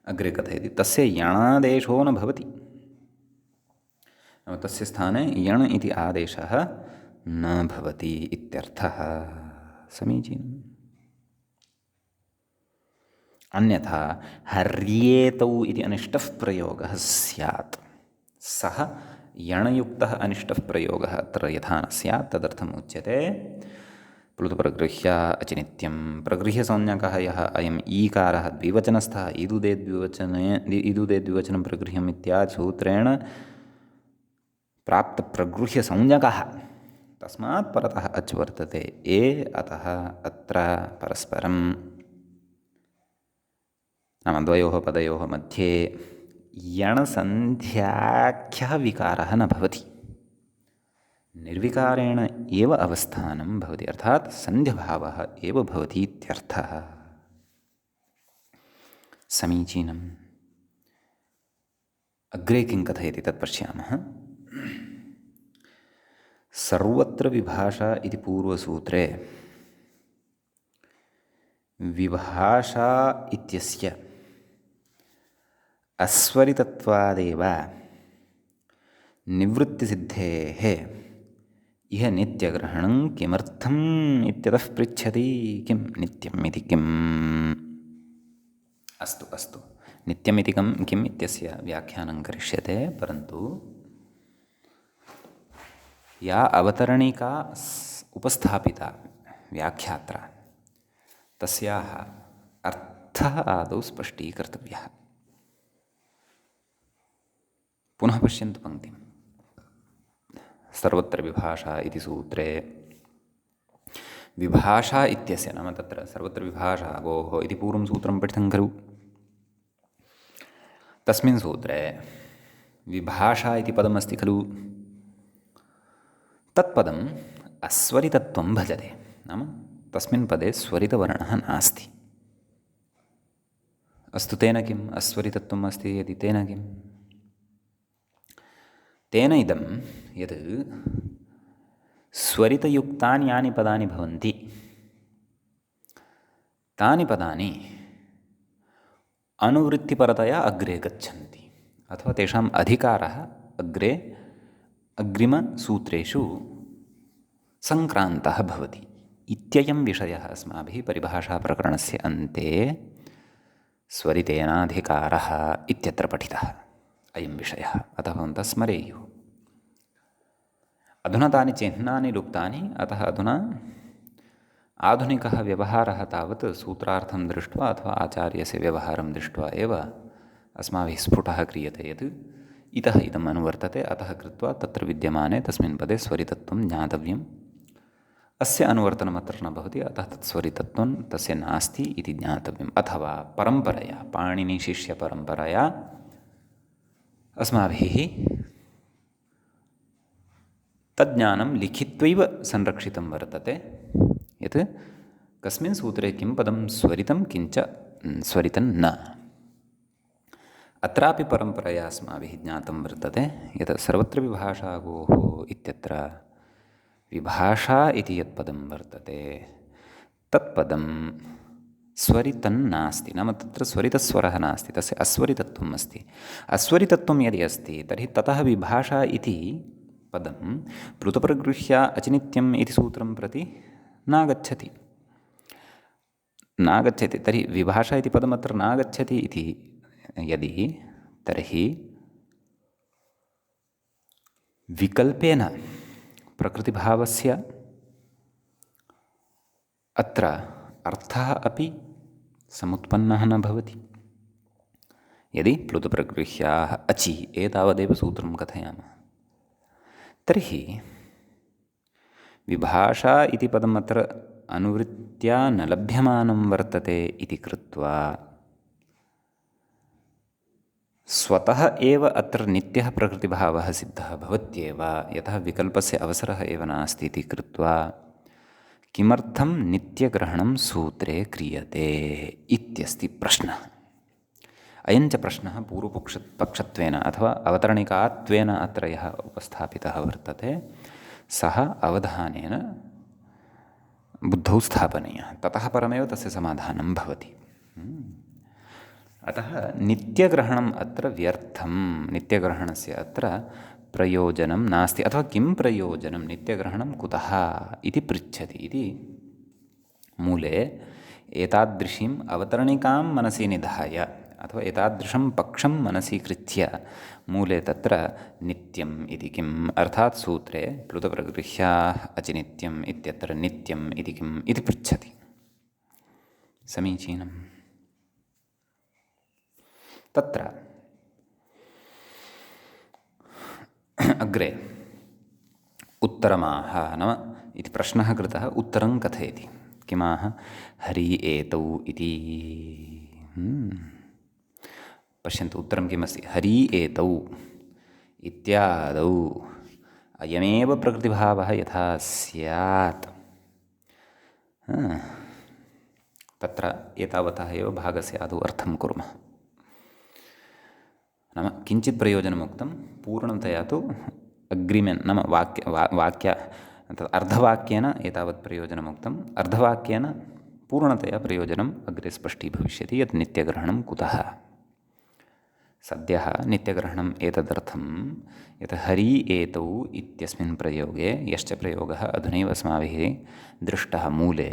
अग्रे कथयति तस्य यणादेशो न भवति। नाम तस्य स्थाने यण् इति आदेशः न भवति इत्यर्थः। समीचीनम्। अन्यथा हर्येतौ इति अनिष्टः प्रयोगः स्यात्। सः यणयुक्तः अनिष्टः प्रयोगः अत्र यथा न स्यात् तदर्थम् उच्यते प्लुतप्रगृह्य अचिनित्यं प्रगृह्यसंज्ञकः यः अयम् ईकारः द्विवचनस्थः ईदुदेद्विवचनं प्रगृह्यम् इत्यादि सूत्रेण प्राप्तप्रगृह्यसंज्ञकः तस्मात् परतः अच् वर्तते ए अतः अत्र परस्परं नाम द्वयोः पदयोः मध्ये यणसन्ध्याख्यः विकारः न भवति। निर्विकारेण एव अवस्थानं भवति अर्थात् सन्ध्यभावः एव भवति इत्यर्थः। समीचीनम्। अग्रे किं कथयति तत् पश्यामः। सर्वत्र विभाषा इति पूर्वसूत्रे विभाषा इत्यस्य अस्वरितत्वादेव निवृत्तिसिद्धेः इह नित्यग्रहणं किमर्थम् इत्यतः पृच्छति किं नित्यम् इति किम्। अस्तु नित्यमिति किम् इत्यस्य व्याख्यानं करिष्यते परन्तु या अवतरणिका उपस्थापिता व्याख्यात्रा तस्याः अर्थः आदौ स्पष्टीकर्तव्यः। पुनः पश्यन्तु पङ्क्तिं। सर्वत्र विभाषा इति सूत्रे विभाषा इत्यस्य नाम तत्र सर्वत्र विभाषा गोः इति पूर्वं सूत्रं पठितं खलु। तस्मिन् सूत्रे विभाषा इति पदमस्ति खलु। तत्पदम् अस्वरितत्वं भजते नाम तस्मिन् पदे स्वरितवर्णः नास्ति। अस्तु तेन किम् अस्वरितत्वम् अस्ति यदि तेन किम्। तेन इदं यत् स्वरितयुक्तानि यानि पदानि भवन्ति तानि पदानि अनुवृत्तिपरतया अग्रे गच्छन्ति अथवा तेषाम् अधिकारः अग्रे अग्रिमसूत्रेषु सङ्क्रान्तः भवति इत्ययं विषयः अस्माभिः परिभाषाप्रकरणस्य अन्ते स्वरितेनाधिकारः इत्यत्र पठितः अयं विषयः। अतः भवन्तः स्मरेयुः। अधुना तानि चिह्नानि लुप्तानि अतः अधुना आधुनिकः व्यवहारः तावत् सूत्रार्थं दृष्ट्वा अथवा आचार्यस्य व्यवहारं दृष्ट्वा एव अस्माभिः स्फुटः क्रियते यत् इतः इदम् अनुवर्तते अतः कृत्वा तत्र विद्यमाने तस्मिन् पदे स्वरितत्वं ज्ञातव्यम्। अस्य अनुवर्तनम् अत्र न भवति अतः तत् स्वरितत्वं तस्य नास्ति इति ज्ञातव्यम्। अथवा परम्परया पाणिनिशिष्यपरम्परया अस्माभिः तज्ज्ञानं लिखित्वैव संरक्षितं वर्तते यत् कस्मिन् सूत्रे किं पदं स्वरितं किञ्च स्वरितं न। अत्रापि परम्परया अस्माभिः ज्ञातं वर्तते यत् सर्वत्र विभाषा गोः इत्यत्र विभाषा इति यत् पदं वर्तते तत्पदं स्वरितं नास्ति नाम तत्र स्वरितस्वरः नास्ति तस्य अस्वरितत्वम् अस्ति। अस्वरितत्वं यदि अस्ति तर्हि ततः विभाषा इति पदं प्लुतप्रगृह्य अचिनित्यम् इति सूत्रं प्रति नागच्छति तर्हि विभाषा इति पदमत्र नागच्छति इति यदि तर्हि विकल्पेन प्रकृतिभावस्य अत्र अर्थः अपि समुत्पन्नः न भवति। यदि प्लुतप्रगृह्याः अचि एतावदेव सूत्रं कथयामः तर्हि विभाषा इति पदम् अत्र अनुवृत्त्या न लभ्यमानं वर्तते इति कृत्वा स्वतः एव अत्र नित्यः प्रकृतिभावः सिद्धः भवत्येव, यतः विकल्पस्य अवसरः एव नास्ति इति कृत्वा किमर्थं नित्यग्रहणं सूत्रे क्रियते इत्यस्ति प्रश्नः। अयञ्च प्रश्नः पूर्वपक्षत्वेन अथवा अवतरणिकात्वेन अत्र यः उपस्थापितः वर्तते सः अवधानेन बुद्धौ स्थापनीयः, ततः परमेव तस्य समाधानं भवति। अतः नित्यग्रहणम् अत्र व्यर्थं, नित्यग्रहणस्य अत्र प्रयोजनं नास्ति। अथवा किं प्रयोजनं नित्यग्रहणं कुतः इति पृच्छति इति मूले एतादृशीम् अवतरणिकां मनसि निधाय अथवा एतादृशं पक्षं मनसि कृत्य मूले तत्र नित्यम् इति किम् अर्थात् सूत्रे प्लुतप्रगृह्याः अचिनित्यम् इत्यत्र नित्यम् इति किम् इति पृच्छति। समीचीनम्। तत्र अग्रे उत्तरमाह नाम इति प्रश्नः कृतः, उत्तरं कथयति किमाह हरि एतौ इति। पश्यन्तु उत्तरं किमस्ति। हरि एतौ इत्यादौ अयमेव प्रकृतिभावः यथा स्यात्, तत्र एतावतः एव भागस्य आदौ अर्थं कुर्मः। नाम किञ्चित् प्रयोजनमुक्तं, पूर्णतया तु अग्रिमेण्ट् नाम वाक्य अर्धवाक्येन एतावत् प्रयोजनमुक्तम्, अर्धवाक्येन पूर्णतया प्रयोजनम् अग्रे स्पष्टीभविष्यति यत् नित्यग्रहणं कुतः। सद्यः नित्यग्रहणम् एतदर्थं यत् हरि एतौ इत्यस्मिन् प्रयोगे, यश्च प्रयोगः अधुनैव अस्माभिः दृष्टः मूले,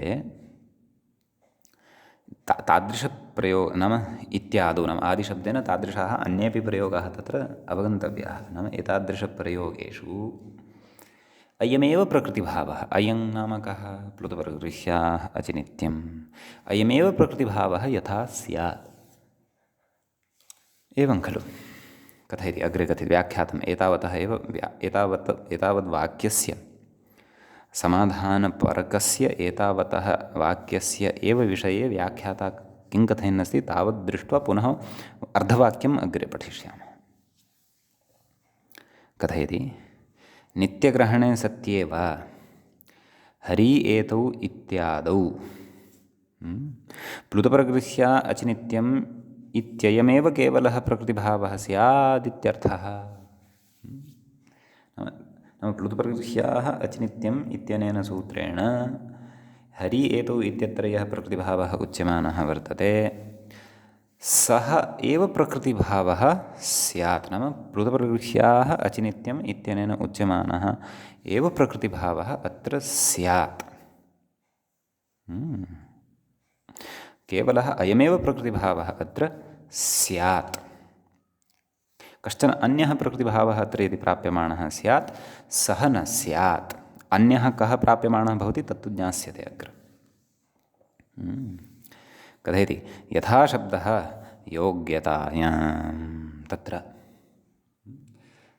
नाम इत्यादौ नाम आदिशब्देन तादृशाः अन्येपि प्रयोगाः तत्र अवगन्तव्याः। नाम एतादृशप्रयोगेषु अयमेव प्रकृतिभावः, अयं नाम कः प्लुतप्रगृह्याः अचिनित्यम्, अयमेव प्रकृतिभावः यथा स्यात्, एवं खलु कथयति अग्रे कथयति व्याख्यातम् एतावतः एव एतावद्वाक्यस्य समाधानपरकस्य एतावतः वाक्यस्य एव विषये व्याख्याता किं कथयन्नस्ति तावद् दृष्ट्वा पुनः अर्धवाक्यम् अग्रे पठिष्यामः। कथयति नित्यग्रहणे सत्येव हरि एतौ इत्यादौ प्लुतप्रगृह्या अचिनित्यम् इत्ययमेव केवलः प्रकृतिभावः स्यादित्यर्थः। नाम प्लुतप्रगृह्याः अचिनित्यम् इत्यनेन सूत्रेण हरि एतौ इत्यत्र यः प्रकृतिभावः उच्यमानः वर्तते सः एव प्रकृतिभावः स्यात्। नाम प्लुतप्रगृह्याः अचिनित्यम् इत्यनेन उच्यमानः एव प्रकृतिभावः अत्र स्यात्। केवलः अयमेव प्रकृतिभावः अत्र स्यात्। कश्चन अन्यः प्रकृतिभावः अत्र यदि प्राप्यमाणः स्यात् सः न स्यात्। अन्यः कः प्राप्यमाणः भवति तत्तु ज्ञास्यते अग्रे। कथयति यथा शब्दः योग्यतायां, तत्र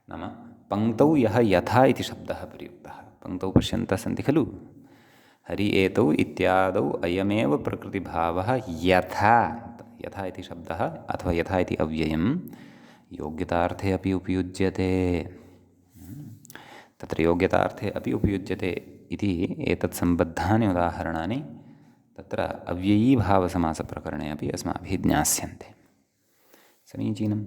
नाम पङ्क्तौ यः यथा इति शब्दः प्रयुक्तः, पङ्क्तौ पश्यन्तः सन्ति खलु, हरि एतौ इत्यादौ अयमेव प्रकृतिभावः यथा, यथा इति शब्दः अथवा यथा इति अव्ययं योग्यतार्थे अपि उपयुज्यते। तत्र योग्यतार्थे अपि उपयुज्यते इति एतत् सम्बद्धानि उदाहरणानि तत्र अव्ययीभावसमासप्रकरणे अपि अस्माभिः ज्ञास्यन्ते। समीचीनम्।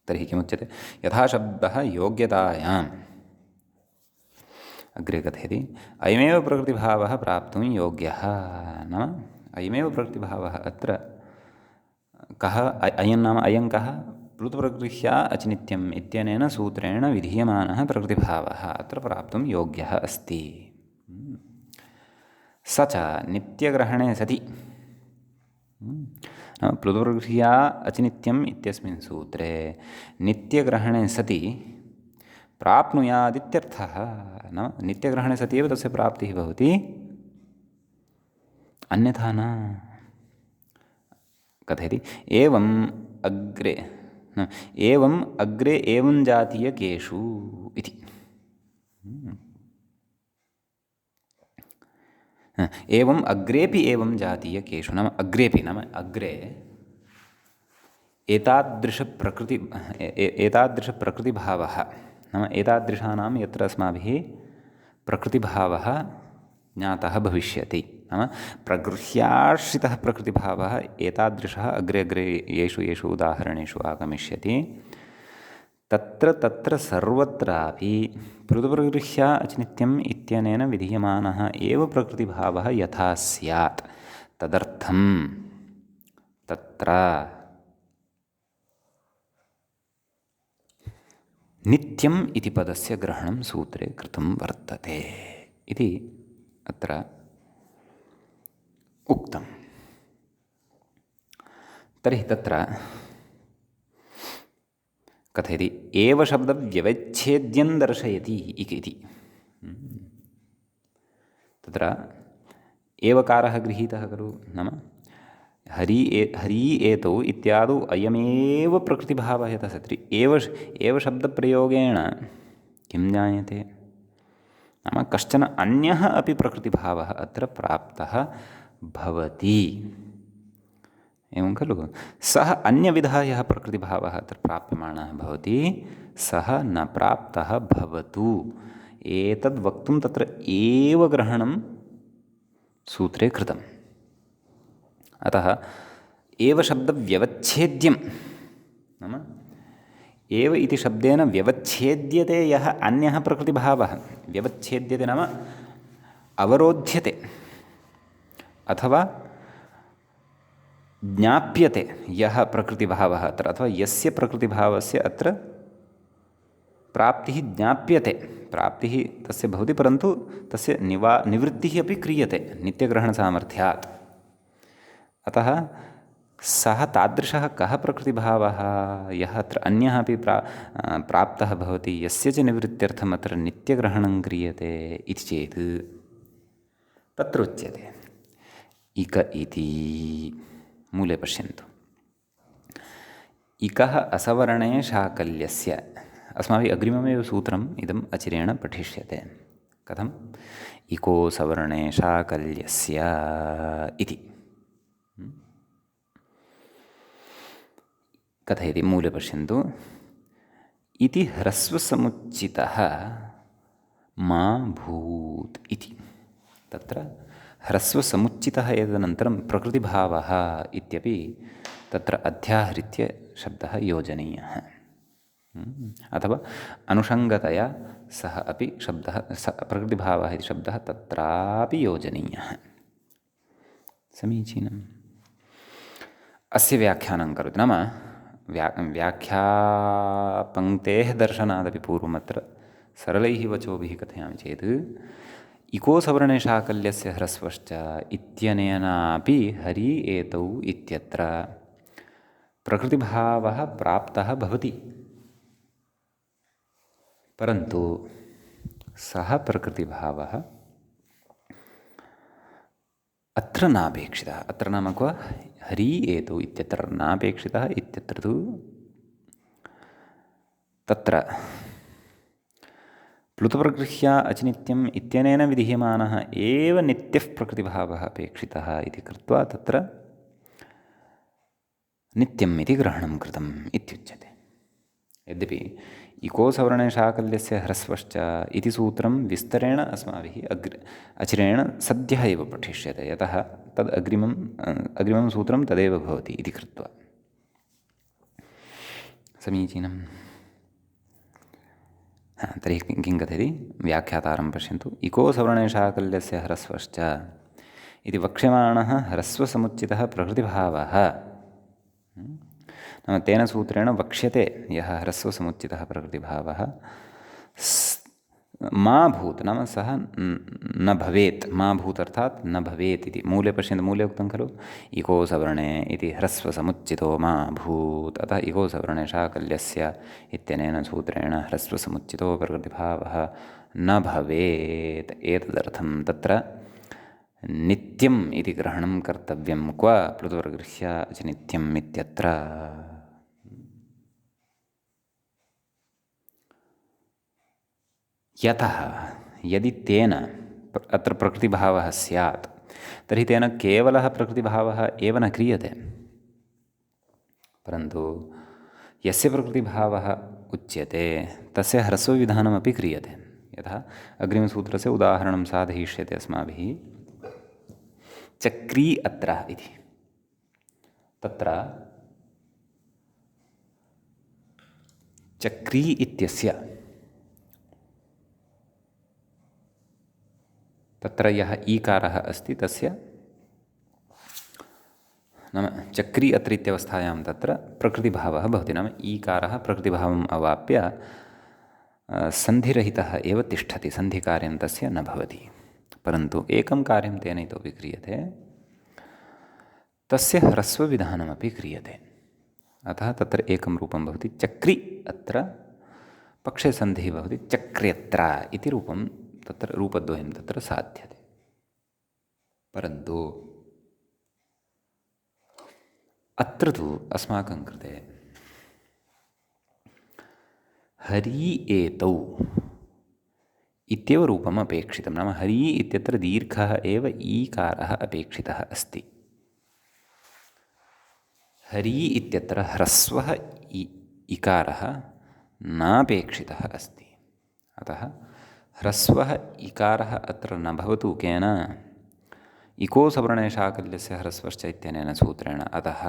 तर्हि किमुच्यते यथा शब्दः योग्यतायाम्, अग्रे कथयति अयमेव प्रकृतिभावः प्राप्तुं योग्यः। नाम अयमेव प्रकृतिभावः अत्र कः, अयं नाम अयं कः प्लुतप्रगृह्या अचिनित्यम् इत्यनेन सूत्रेण विधीयमानः प्रकृतिभावः अत्र प्राप्तुं योग्यः अस्ति। स च नित्यग्रहणे सति, प्लुतप्रगृह्या अचिनित्यम् इत्यस्मिन् सूत्रे नित्यग्रहणे सति प्राप्नुयादित्यर्थः। नाम नित्यग्रहणे सति एव तस्य प्राप्तिः भवति, अन्यथा न। कथयति एवम् अग्रे एवम् अग्रे एवं जातीयकेषु इति। एवम् अग्रेपि एवं जातीयकेषु नाम अग्रेपि नाम अग्रे एतादृशप्रकृतिभावः नाम एतादृशानां यत्र अस्माभिः प्रकृतिभावः ज्ञातः भविष्यति नाम प्रगृह्याश्रितः प्रकृतिभावः एतादृशः अग्रे अग्रे येषु उदाहरणेषु आगमिष्यति। तत्र तत्र सर्वत्रापि पृथुप्रगृह्य अचिनित्यम् इत्यनेन विधीयमानः एव प्रकृतिभावः यथा स्यात् तदर्थं तत्र नित्यम् इति पदस्य ग्रहणं सूत्रे कृतं वर्तते इति अत्र उक्तं। तर्हि तत्र कथयति एव शब्दव्यवच्छेद्यं दर्शयति इति। तत्र एवकारः गृहीतः खलु नाम हरि एतौ इत्यादौ अयमेव प्रकृतिभावः यतः सति एव शब्दप्रयोगेण किं ज्ञायते नाम कश्चन अन्यः अपि प्रकृतिभावः अत्र प्राप्तः भवति एवं खलु। सः अन्यविधः यः प्रकृतिभावः अत्र प्राप्यमाणः भवति सः न प्राप्तः भवतु एतद् वक्तुं तत्र एव ग्रहणं सूत्रे कृतम्। अतः एव शब्दव्यवच्छेद्यं नाम एव इति शब्देन व्यवच्छेद्यते यः अन्यः प्रकृतिभावः व्यवच्छेद्यते नाम अवरोध्यते अथवा ज्ञाप्यते यः प्रकृतिभावः अत्र अथवा यस्य प्रकृतिभावस्य अत्र प्राप्तिः ज्ञाप्यते प्राप्तिः तस्य भवति परन्तु तस्य निवृत्तिः अपि क्रियते नित्यग्रहणसामर्थ्यात्। अतः सः तादृशः कः प्रकृतिभावः यः अत्र अन्यः अपि प्राप्तः भवति यस्य च निवृत्त्यर्थम् अत्र नित्यग्रहणं क्रियते इति चेत् तत्र उच्यते इक इति। मूले पश्यन्तु इकः असवर्णे शाकल्यस्य अस्माभिः अग्रिममेव सूत्रम् इदम् अचिरेण पठिष्यते। कथम् इको सवर्णे शाकल्यस्य इति कथयति। मूले पश्यन्तु इति ह्रस्वसमुच्चितः मा भूत् इति। तत्र ह्रस्वसमुच्चितः एतदनन्तरं प्रकृतिभावः इत्यपि तत्र अध्याहृत्य शब्दः योजनीयः अथवा अनुषङ्गतया सः अपि शब्दः प्रकृतिभावः इति शब्दः तत्रापि योजनीयः। समीचीनम्। अस्य व्याख्यानं करोति नाम व्याख्यापङ्क्तेः दर्शनादपि पूर्वमत्र सरलैः वचोभिः कथयामि चेत् इको सवर्णे शाकल्यस्य ह्रस्वश्च इत्यनेनापि हरि एतौ इत्यत्र प्रकृतिभावः प्राप्तः भवति परन्तु सः प्रकृतिभावः अत्र नापेक्षितः। अत्र नाम क्व हरि एतौ इत्यत्र नापेक्षितः इत्यत्र तु तत्र प्लुतप्रगृह्य अचिनित्यम् इत्यनेन विधीयमानः एव नित्यः प्रकृतिभावः अपेक्षितः इति कृत्वा तत्र नित्यम् इति ग्रहणं कृतम् इत्युच्यते। यद्यपि इको सवर्णे शाकल्यस्य ह्रस्वश्च इति सूत्रं विस्तरेण अस्माभिः अचिरेण सद्यः एव पठिष्यते यतः तद् अग्रिमं सूत्रं तदेव भवति इति कृत्वा। समीचीनम्। तर्हि किं कथयति व्याख्यातारं पश्यन्तु इको सवर्णे शाकल्यस्य ह्रस्वश्च इति वक्ष्यमाणः ह्रस्वसमुच्चितः प्रकृतिभावः नाम तेन सूत्रेण वक्ष्यते यः ह्रस्वसमुच्चितः प्रकृतिभावः मा भूत् नाम सः न भवेत् मा भूत् अर्थात् न भवेत् इति। मूले पश्यन्तु मूले उक्तं खलु इको सवर्णे इति ह्रस्वसमुच्चितो मा भूत् अतः इको सवर्णे शाकल्यस्य इत्यनेन सूत्रेण ह्रस्वसमुच्चितो प्रकृतिभावः न भवेत्। एतदर्थं तत्र नित्यम् इति ग्रहणं कर्तव्यं क्व प्लुतप्रगृह्य अचिनित्यम् इत्यत्र। यतः यदि तेन अत्र प्रकृतिभावः स्यात् तर्हि तेन केवलः प्रकृतिभावः एव न क्रियते, परन्तु यस्य प्रकृतिभावः उच्यते तस्य ह्रस्वविधानमपि क्रियते। यथा अग्रिमसूत्रस्य उदाहरणं साधयिष्यते अस्माभिः। चक्री अत्र इति, तत्र चक्री इत्यस्य तत्र यः ईकारः अस्ति तस्य नाम चक्री अत्र इत्यवस्थायां तत्र प्रकृतिभावः भवति। नाम ईकारः प्रकृतिभावम् अवाप्य सन्धिरहितः एव तिष्ठति, सन्धिकार्यं तस्य न भवति। परन्तु एकं कार्यं तेन इतोपि क्रियते, तस्य ह्रस्वविधानमपि क्रियते। अतः तत्र एकं रूपं भवति चक्रि, अत्र पक्षे सन्धिः भवति चक्र्यत्र इति रूपं, तत्र रूपद्वयं तत्र साध्यते। परन्तु अत्र तु अस्माकं कृते हरि एतौ इत्येव रूपम् अपेक्षितं। नाम हरि इत्यत्र दीर्घः एव ईकारः अपेक्षितः अस्ति। हरि इत्यत्र ह्रस्वः इकारः नापेक्षितः अस्ति। अतः ह्रस्वः इकारः अत्र न भवतु केन, इको सवर्णे शाकल्यस्य ह्रस्वश्च इत्यनेन सूत्रेण। अतः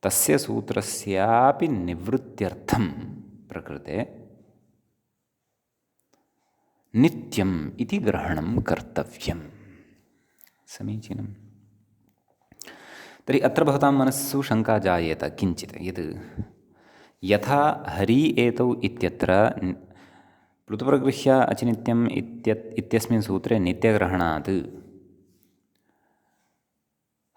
तस्य सूत्रस्यापि निवृत्त्यर्थं प्रकृते नित्यम् इति ग्रहणं कर्तव्यम्। समीचीनं। तर्हि अत्र भवतां मनस्सु शङ्का जायेत किञ्चित्, यत् यथा हरि एतौ इत्यत्र प्लुतप्रगृह्य अचिनित्यम् इत्यस्मिन् सूत्रे नित्यग्रहणात्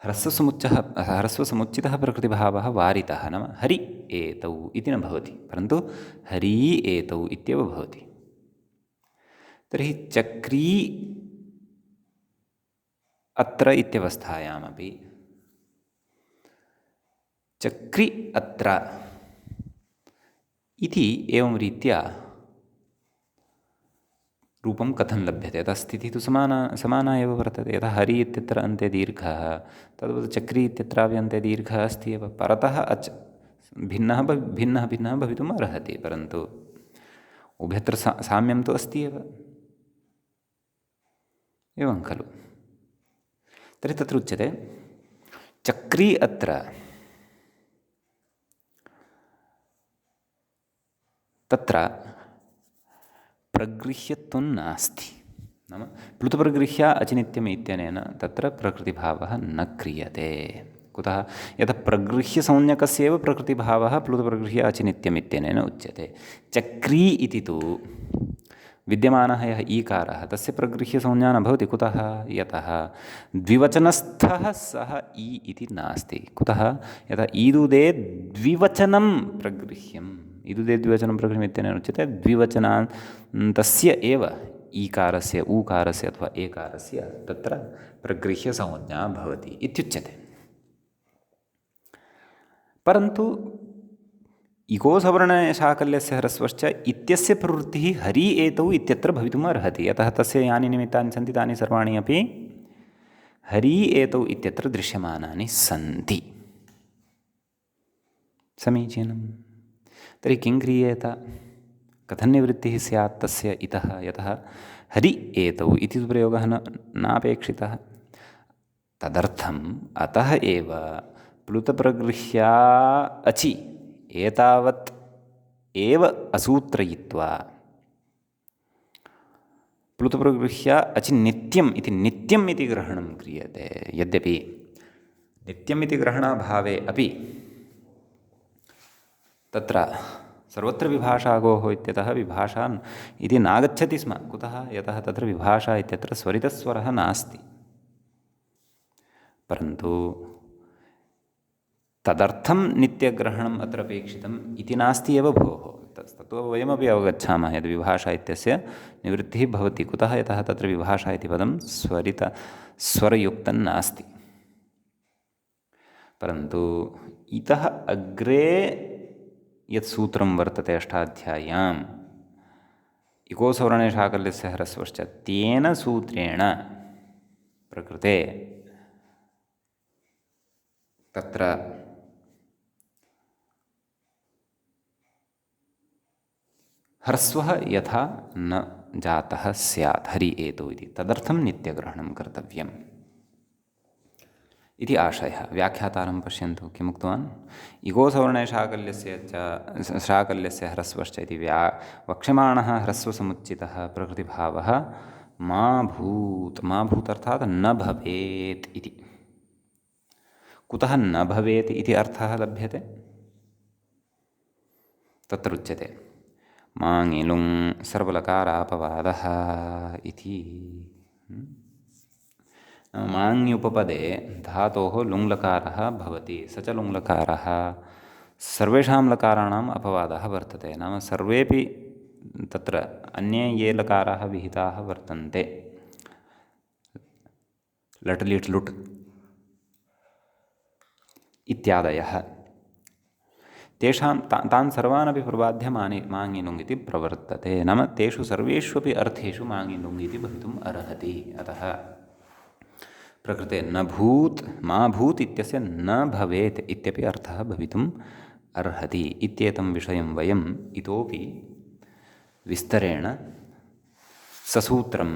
ह्रस्वसमुच्चितः प्रकृतिभावः वारितः, नाम हरि एतौ इति न भवति, परन्तु हरि एतौ इत्येव भवति। तर्हि चक्री अत्र इत्यवस्थायामपि चक्रि अत्र इति एवं रीत्या रूपं कथं लभ्यते? यथा स्थितिः तु समाना एव वर्तते। यथा हरि इत्यत्र अन्ते दीर्घः, तद्वत् चक्री इत्यत्रापि अन्ते दीर्घः अस्ति एव। परतः अच् भिन्नः भवितुम् अर्हति, परन्तु उभयत्र साम्यं तु अस्ति एव। एवं खलु? तर्हि तत्र उच्यते चक्री अत्र तत्र प्रगृह्यत्वं नास्ति। नाम प्लुतप्रगृह्य अचिनित्यम् इत्यनेन तत्र प्रकृतिभावः न क्रियते। कुतः? यतः प्रगृह्यसंज्ञकस्य एव प्रकृतिभावः प्लुतप्रगृह्य अचिनित्यम् इत्यनेन उच्यते। चक्री इति तु विद्यमानः यः ईकारः तस्य प्रगृह्यसंज्ञा न भवति। कुतः? यतः द्विवचनस्थः सः ई इति नास्ति। कुतः? यतः ईदुदे द्विवचनं प्रगृह्यम्, ईदुदे द्विवचनं प्रगृह्यम् इत्यनेन उच्यते। द्विवचनान्तस्य एव ईकारस्य, ऊकारस्य अथवा एकारस्य तत्र प्रगृह्यसंज्ञा भवति इत्युच्यते। परन्तु इको सवर्णे शाकल्यस्य ह्रस्वश्च इत्यस्य प्रवृत्तिः हरि एतौ इत्यत्र भवितुम् अर्हति। यतः तस्य यानि निमित्तानि सन्ति तानि सर्वाणि अपि हरि एतौ इत्यत्र दृश्यमानानि सन्ति। समीचीनं। तर्हि किं क्रियेत? कथं निवृत्तिः स्यात् तस्य इतः? यतः हरि एतौ इति प्रयोगः नापेक्षितः। तदर्थम् अतः एव प्लुतप्रगृह्या अचि एतावत् एव असूत्रयित्वा प्लुतप्रगृह्य अचिनित्यम् इति नित्यम् इति ग्रहणं क्रियते। यद्यपि नित्यम् इति ग्रहणाभावे अपि तत्र सर्वत्र विभाषागोः इत्यतः विभाषा इति नागच्छति स्म। कुतः? यतः तत्र विभाषा इत्यत्र स्वरितस्वरः नास्ति। परन्तु तदर्थं नित्यग्रहणम् अत्र अपेक्षितम् इति नास्ति एव भोः। तत्तु वयमपि अवगच्छामः यद् विभाषा इत्यस्य निवृत्तिः भवति कुतः यतः तत्र विभाषा इति पदं स्वरयुक्तं नास्ति। परन्तु इतः अग्रे यत् सूत्रं वर्तते अष्टाध्याय्याम् इको सवर्णे शाकल्यस्य ह्रस्वश्च तेन सूत्रेण प्रकृते तत्र ह्रस्वः यथा न जातः स्यात् हरि एतौ इति तदर्थं नित्यग्रहणं कर्तव्यम् इति आशयः। व्याख्यातारं पश्यन्तु किमुक्तवान्। इको सवर्णे शाकल्यस्य ह्रस्वश्च इति वक्ष्यमाणः ह्रस्वसमुच्चितः प्रकृतिभावः मा भूत् अर्थात् न भवेत् इति। कुतः न भवेत् इति अर्थः लभ्यते? तत्र उच्यते माङिलुङ् सर्वलकारापवादः इति। माङ्युपपदे धातोः लुङ्लकारः भवति, स च लुङ्लकारः सर्वेषां लकाराणाम् अपवादः वर्तते। नाम सर्वेपि तत्र अन्ये ये लकाराः विहिताः वर्तन्ते लट् लिट् लुट् इत्यादयः तेषां तान् सर्वानपि प्रबाध्य माङिनुङ् इति प्रवर्तते। नाम तेषु सर्वेष्वपि अर्थेषु माङिनुङ् इति भवितुम् अर्हति। अतः प्रकृते न भूत् मा भूत् इत्यस्य न भवेत् इत्यपि अर्थः भवितुम् अर्हति इत्येतं विषयं वयम् इतोपि विस्तरेण ससूत्रं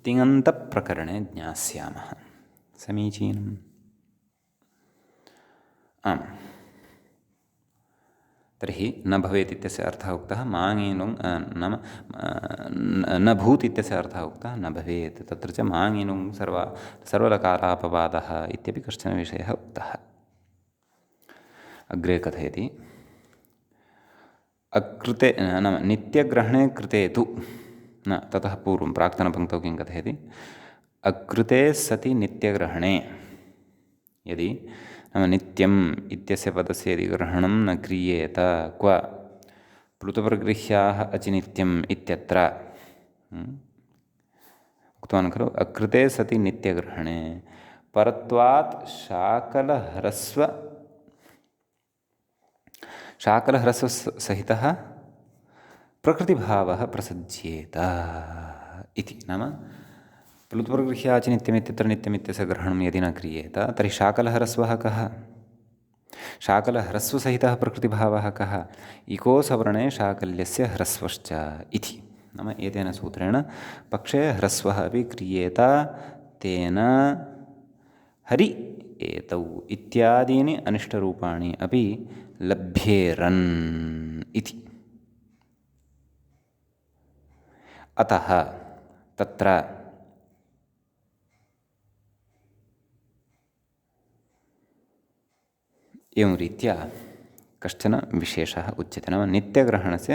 तिङन्तप्रकरणे ज्ञास्यामः। समीचीनम्। आम्, तर्हि न भवेत् इत्यस्य अर्थः उक्तः माङिनुङ् नाम न भूत् इत्यस्य अर्थः उक्तः न भवेत्। तत्र च माङिनुङ् सर्वलकारापवादः इत्यपि कश्चन विषयः उक्तः। अग्रे कथयति अकृते नाम नित्यग्रहणे कृते तु न ततः पूर्वं प्राक्तनपङ्क्तौ किं कथयति अकृते सति नित्यग्रहणे यदि नाम नित्यम् इत्यस्य पदस्य यदि ग्रहणं न क्रियेत क्व प्लुतप्रगृह्याः अचिनित्यम् इत्यत्र उक्तवान् खलु अकृते सति नित्यग्रहणे परत्वात् शाकलह्रस्वसहितः प्रकृतिभावः प्रसज्येत इति। नाम प्लुतप्रगृह्याचिनित्यमित्यत्र नित्यमित्यस्य ग्रहणं यदि न क्रियेत तर्हि शाकलह्रस्वः कः? शाकलह्रस्वसहितः प्रकृतिभावः कः? इको सवर्णे शाकल्यस्य ह्रस्वश्च इति। नाम एतेन सूत्रेण पक्षे ह्रस्वः अपि क्रियेत तेन हरि एतौ इत्यादीनि अनिष्टरूपाणि अपि लभ्येरन् इति। अतः तत्र एवं रीत्या कश्चन विशेषः उच्यते। नाम नित्यग्रहणस्य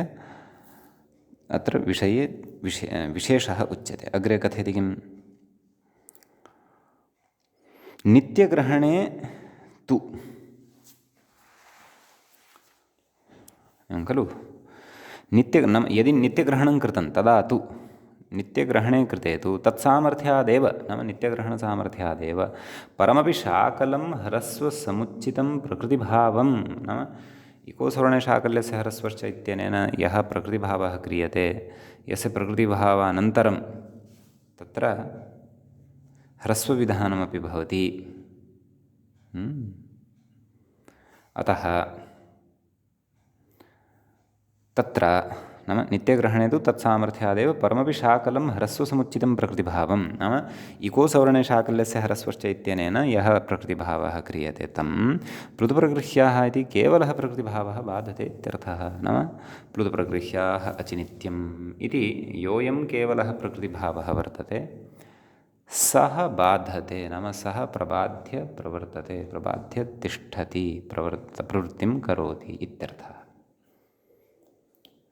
अत्र विशेषः उच्यते। अग्रे कथयति किम् नित्यग्रहणे तु एवं खलु नाम यदि नित्यग्रहणं कृतं तदा तु नित्यग्रहणे कृते तु तत्सामर्थ्यादेव नाम नित्यग्रहणसामर्थ्यादेव परमपि शाकलं ह्रस्वसमुच्चितं प्रकृतिभावं नाम इको सवर्णे शाकल्यस्य ह्रस्वश्च इत्यनेन यः प्रकृतिभावः क्रियते यस्य प्रकृतिभावानन्तरं तत्र ह्रस्वविधानमपि भवति। अतः तत्र नाम नित्यग्रहणे तु तत्सामर्थ्यादेव परमपि शाकलं ह्रस्वसमुच्चितं प्रकृतिभावं नाम इको सवर्णे शाकल्यस्य ह्रस्वश्च इत्यनेन यः प्रकृतिभावः क्रियते तं प्लुतप्रगृह्याः इति केवलः प्रकृतिभावः बाधते इत्यर्थः। नाम प्लुतप्रगृह्याः अचिनित्यम् इति योऽयं केवलः प्रकृतिभावः वर्तते सः बाधते नाम सः प्रबाध्य प्रवर्तते प्रबाध्य तिष्ठति प्रवृत्तिं करोति इत्यर्थः।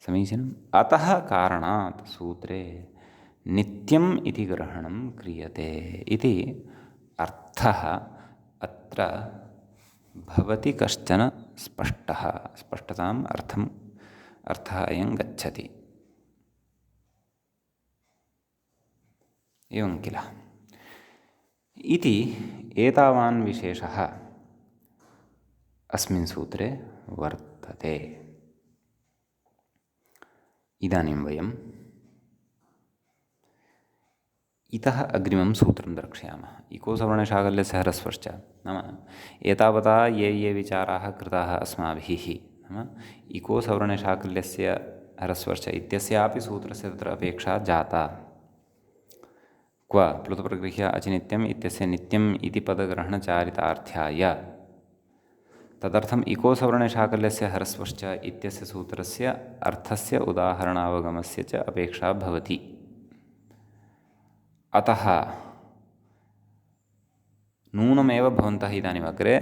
समीचीनम्। अतः कारणात् सूत्रे नित्यम् इति ग्रहणं क्रियते इति अर्थः अत्र भवति कश्चन स्पष्टताम् अर्थं अर्थः अयं गच्छति। एवं किल इति एतावान् विशेषः अस्मिन् सूत्रे वर्तते। इदानीं वयम् इतः अग्रिमं सूत्रं द्रक्ष्यामः। इको सवर्णशाकल्यस्य ह्रस्वश्च नाम एतावता ये विचाराः कृताः अस्माभिः नाम इको सवर्णशाकल्यस्य ह्रस्वश्च इत्यस्यापि सूत्रस्य तत्र अपेक्षा जाता। क्व प्लुतप्रगृह्य अचिनित्यम् इत्यस्य नित्यम् इति पदग्रहणचारितार्थ्याय तदर्थम् इको सवर्णशाकल्यस्य ह्रस्वश्च इत्यस्य सूत्रस्य अर्थस्य उदाहरणावगमस्य च अपेक्षा भवति। अतः नूनमेव भवन्तः इदानीम् अग्रे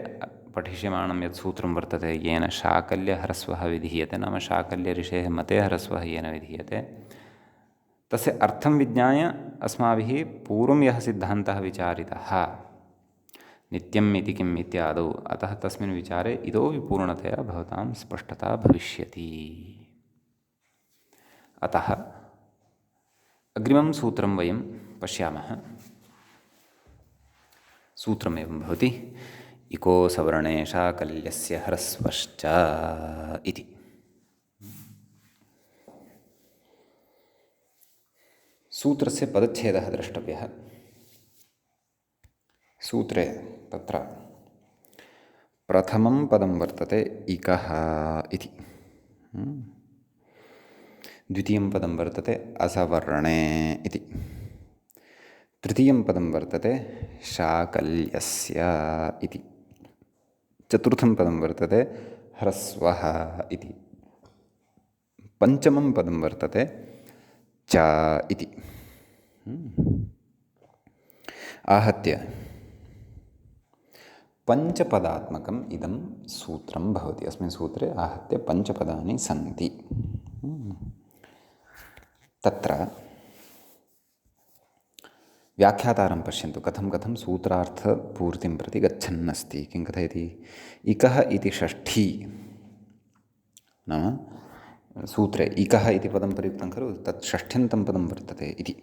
पठिष्यमाणं यत् सूत्रं वर्तते येन शाकल्यह्रस्वः विधीयते नाम शाकल्यऋषेः मते ह्रस्वः येन विधीयते तस्य अर्थं विज्ञाय अस्माभिः पूर्वं यः सिद्धान्तः विचारितः नित्यम् इति किम् इत्यादौ अतः तस्मिन् विचारे इतोपि पूर्णतया भवतां स्पष्टता भविष्यति। अतः अग्रिमं सूत्रं वयं पश्यामः। सूत्रमेवं भवति इको सवर्णे शाकल्यस्य ह्रस्वश्च इति। सूत्रस्य पदच्छेदः द्रष्टव्यः। सूत्रे तत्र प्रथमं पदं वर्तते इकः इति, द्वितीयं पदं वर्तते असवर्णे इति, तृतीयं पदं वर्तते शाकल्यस्य इति, चतुर्थं पदं वर्तते ह्रस्वः इति, पञ्चमं पदं वर्तते च इति। आहत्य पञ्चपदात्मकम् इदं सूत्रं भवति। अस्मिन् सूत्रे आहत्य पञ्चपदानि सन्ति। तत्र व्याख्यातारं पश्यन्तु कथं सूत्रार्थपूर्तिं प्रति गच्छन्नस्ति। किं कथयति? इकः इति षष्ठी नाम सूत्रे इकः इति पदं प्रयुक्तं खलु, तत् षष्ठ्यन्तं पदं वर्तते इति।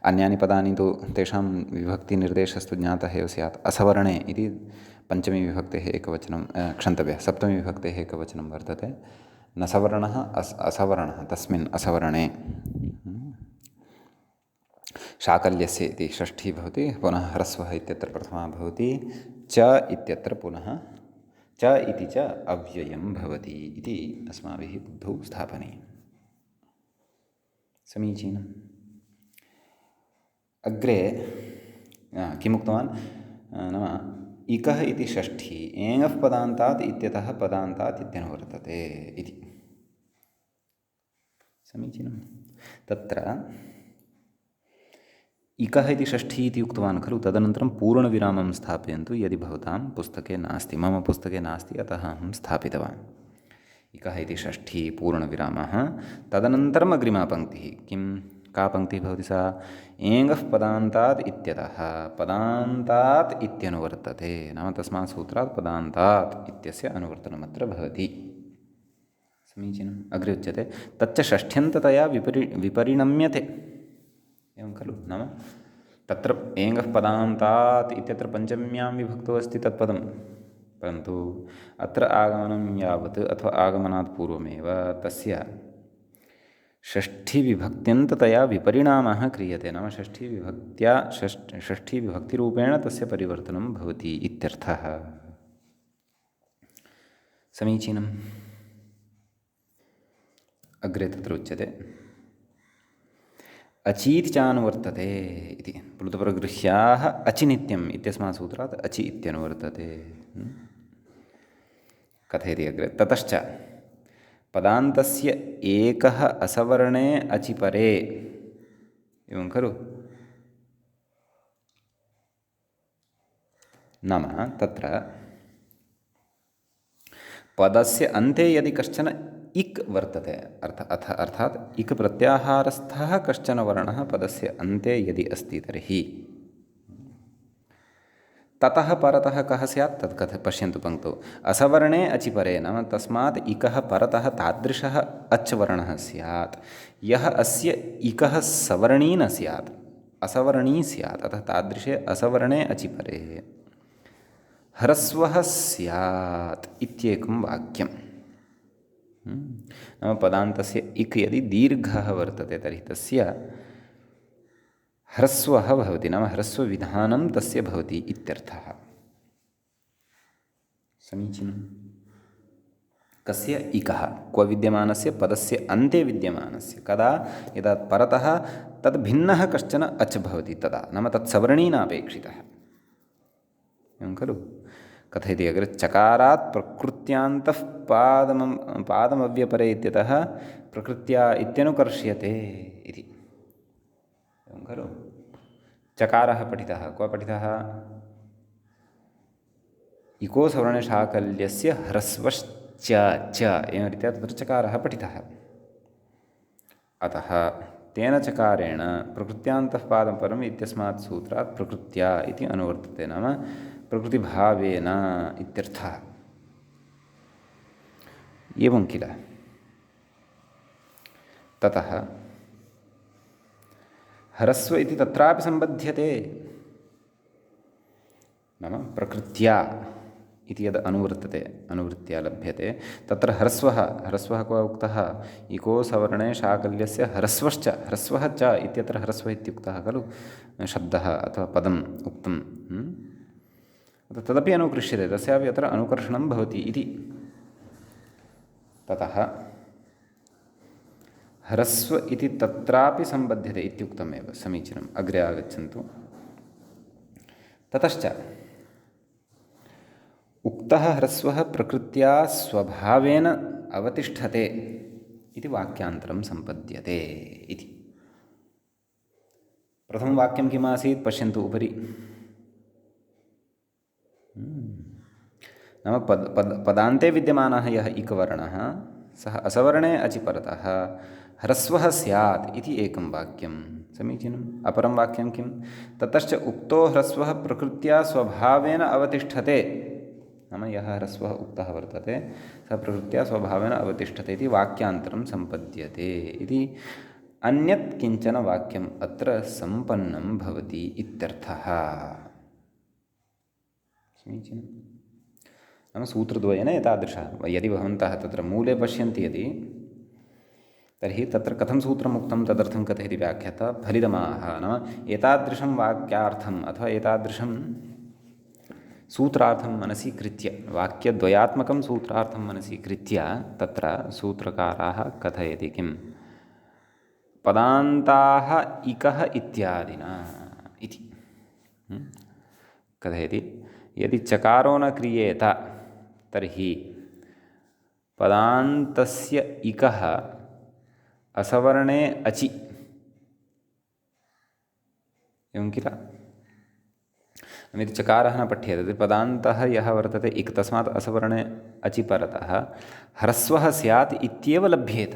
अन्यानि पदानि तु तेषां विभक्तिनिर्देशस्तु ज्ञातः एव स्यात्। असवर्णे इति पञ्चमी विभक्तेः एकवचनं, क्षन्तव्यः सप्तमी विभक्तेः एकवचनं वर्तते। न सवर्णः असवर्णः तस्मिन् असवर्णे शाकल्यस्य इति षष्ठी भवति, पुनः ह्रस्वः इत्यत्र प्रथमा भवति, च इत्यत्र पुनः च इति च अव्ययं भवति इति अस्माभिः बुद्धौ स्थापनीयम्। समीचीनम्। अग्रे किमुक्तवान् नाम इकः इति षष्ठी एङः पदान्तात् इत्यतः पदान्तात् इत्यनुवर्तते इति। समीचीनं। तत्र इकः इति षष्ठी इति उक्तवान् खलु, तदनन्तरं पूर्णविरामं स्थापयन्तु यदि भवतां पुस्तके नास्ति। मम पुस्तके नास्ति, अतः अहं स्थापितवान्। इकः इति षष्ठी पूर्णविरामः, तदनन्तरम् अग्रिमा पङ्क्तिः किं का पङ्क्तिः भवति सा? एङः पदान्तात् इत्यतः पदान्तात् इत्यनुवर्तते नाम तस्मात् सूत्रात् पदान्तात् इत्यस्य अनुवर्तनमत्र भवति। समीचीनम्। अग्रे उच्यते तच्च षष्ठ्यन्ततया विपरिणम्यते। एवं खलु, नाम तत्र एङः पदान्तात् इत्यत्र पञ्चम्यां विभक्तो अस्ति तत्पदं, परन्तु अत्र आगमनं यावत् अथवा आगमनात् पूर्वमेव तस्य षष्ठीविभक्त्यन्ततया विपरिणामः क्रियते नाम षष्ठीविभक्तिरूपेण तस्य परिवर्तनं भवति इत्यर्थः। समीचीनम्। अग्रे तत्र उच्यते अचीति चानुवर्तते इति। प्लुतप्रगृह्याः अचिनित्यम् इत्यस्मात् सूत्रात् अचि इत्यनुवर्तते। कथयति अग्रे ततश्च पदान्तस्य एकः असवर्णे अचि परे। एवं खलु, नाम तत्र पदस्य अन्ते यदि कश्चन इक् वर्तते अर्थात् इक् प्रत्याहारस्थः कश्चन वर्णः पदस्य अन्ते यदि अस्ति तर्हि ततः परतः कः स्यात् तत् कथ पश्यन्तु पङ्क्तौ असवर्णे अचिपरे नाम तस्मात् इकः परतः तादृशः अच् वर्णः स्यात् यः अस्य इकः सवर्णी न स्यात् असवर्णी स्यात् अतः तादृशे असवर्णे अचिपरे ह्रस्वः स्यात् इत्येकं वाक्यम् नाम पदान्तस्य इक् यदि दीर्घः वर्तते तर्हि तस्य ह्रस्वः भवति नाम ह्रस्वविधानं तस्य भवति इत्यर्थः समीचीनं कस्य इकः क्व विद्यमानस्य पदस्य अन्ते विद्यमानस्य कदा यदा परतः तद् भिन्नः कश्चन अच् भवति तदा नाम तत् सवर्णी नापेक्षितः एवं खलु कथयति अग्रे चकारात् प्रकृत्यान्तः पादमव्यपरे इत्यतः प्रकृत्या इत्यनुकर्ष्यते इति एवं खलु चकारः पठितः क्व पठितः इको सवर्णशाकल्यस्य ह्रस्वश्च च एवं रीत्या तत्र चकारः पठितः अतः तेन चकारेण प्रकृत्यान्तः पादं परम् इत्यस्मात् सूत्रात् प्रकृत्या इति अनुवर्तते नाम प्रकृतिभावेन इत्यर्थः एवं किल ततः ह्रस्व इति तत्रापि सम्बध्यते नाम प्रकृत्या इति यद् अनुवर्तते अनुवृत्त्या लभ्यते तत्र ह्रस्वः क्व उक्तः इको सवर्णे शाकल्यस्य ह्रस्वश्च ह्रस्वः च इत्यत्र ह्रस्वः इत्युक्तः खलु शब्दः अथवा पदम् उक्तं तदपि अनुकृष्यते तस्यापि अत्र अनुकर्षणं भवति इति ततः ह्रस्व इति तत्रापि सम्बध्यते इत्युक्तमेव समीचीनम् अग्रे आगच्छन्तु ततश्च उक्तः ह्रस्वः प्रकृत्या स्वभावेन अवतिष्ठते इति वाक्यान्तरं सम्पद्यते इति प्रथमं वाक्यं किम् आसीत् पश्यन्तु उपरि नाम पदान्ते विद्यमानः यः इकवर्णः सः असवर्णे अचि परतः ह्रस्वः स्यात् इति एकं वाक्यं समीचीनम् अपरं वाक्यं किं ततश्च उक्तो ह्रस्वः प्रकृत्या स्वभावेन अवतिष्ठते नाम यः ह्रस्वः उक्तः वर्तते सः प्रकृत्या स्वभावेन अवतिष्ठते इति वाक्यान्तरं सम्पद्यते इति अन्यत् किञ्चन वाक्यम् अत्र सम्पन्नं भवति इत्यर्थः समीचीनं नाम सूत्रद्वयेन एतादृशः यदि भवन्तः तत्र मूले पश्यन्ति यदि तर्हि तत्र कथं सूत्रम् उक्तं तदर्थं कथयति व्याख्याता फलितमाह नाम एतादृशं वाक्यार्थम् अथवा एतादृशं सूत्रार्थं मनसि कृत्य वाक्यद्वयात्मकं सूत्रार्थं मनसि कृत्य तत्र सूत्रकाराः कथयति किं पदान्ताः इकः इत्यादिना इति कथयति यदि चकारो न क्रियेत तर्हि पदान्तस्य इकः असवर्णे अचि एवं किल यदि चकारः न पठ्यते तर्हि पदान्तः यः वर्तते इक् तस्मात् असवर्णे अचि परतः ह्रस्वः स्यात् इत्येव लभ्येत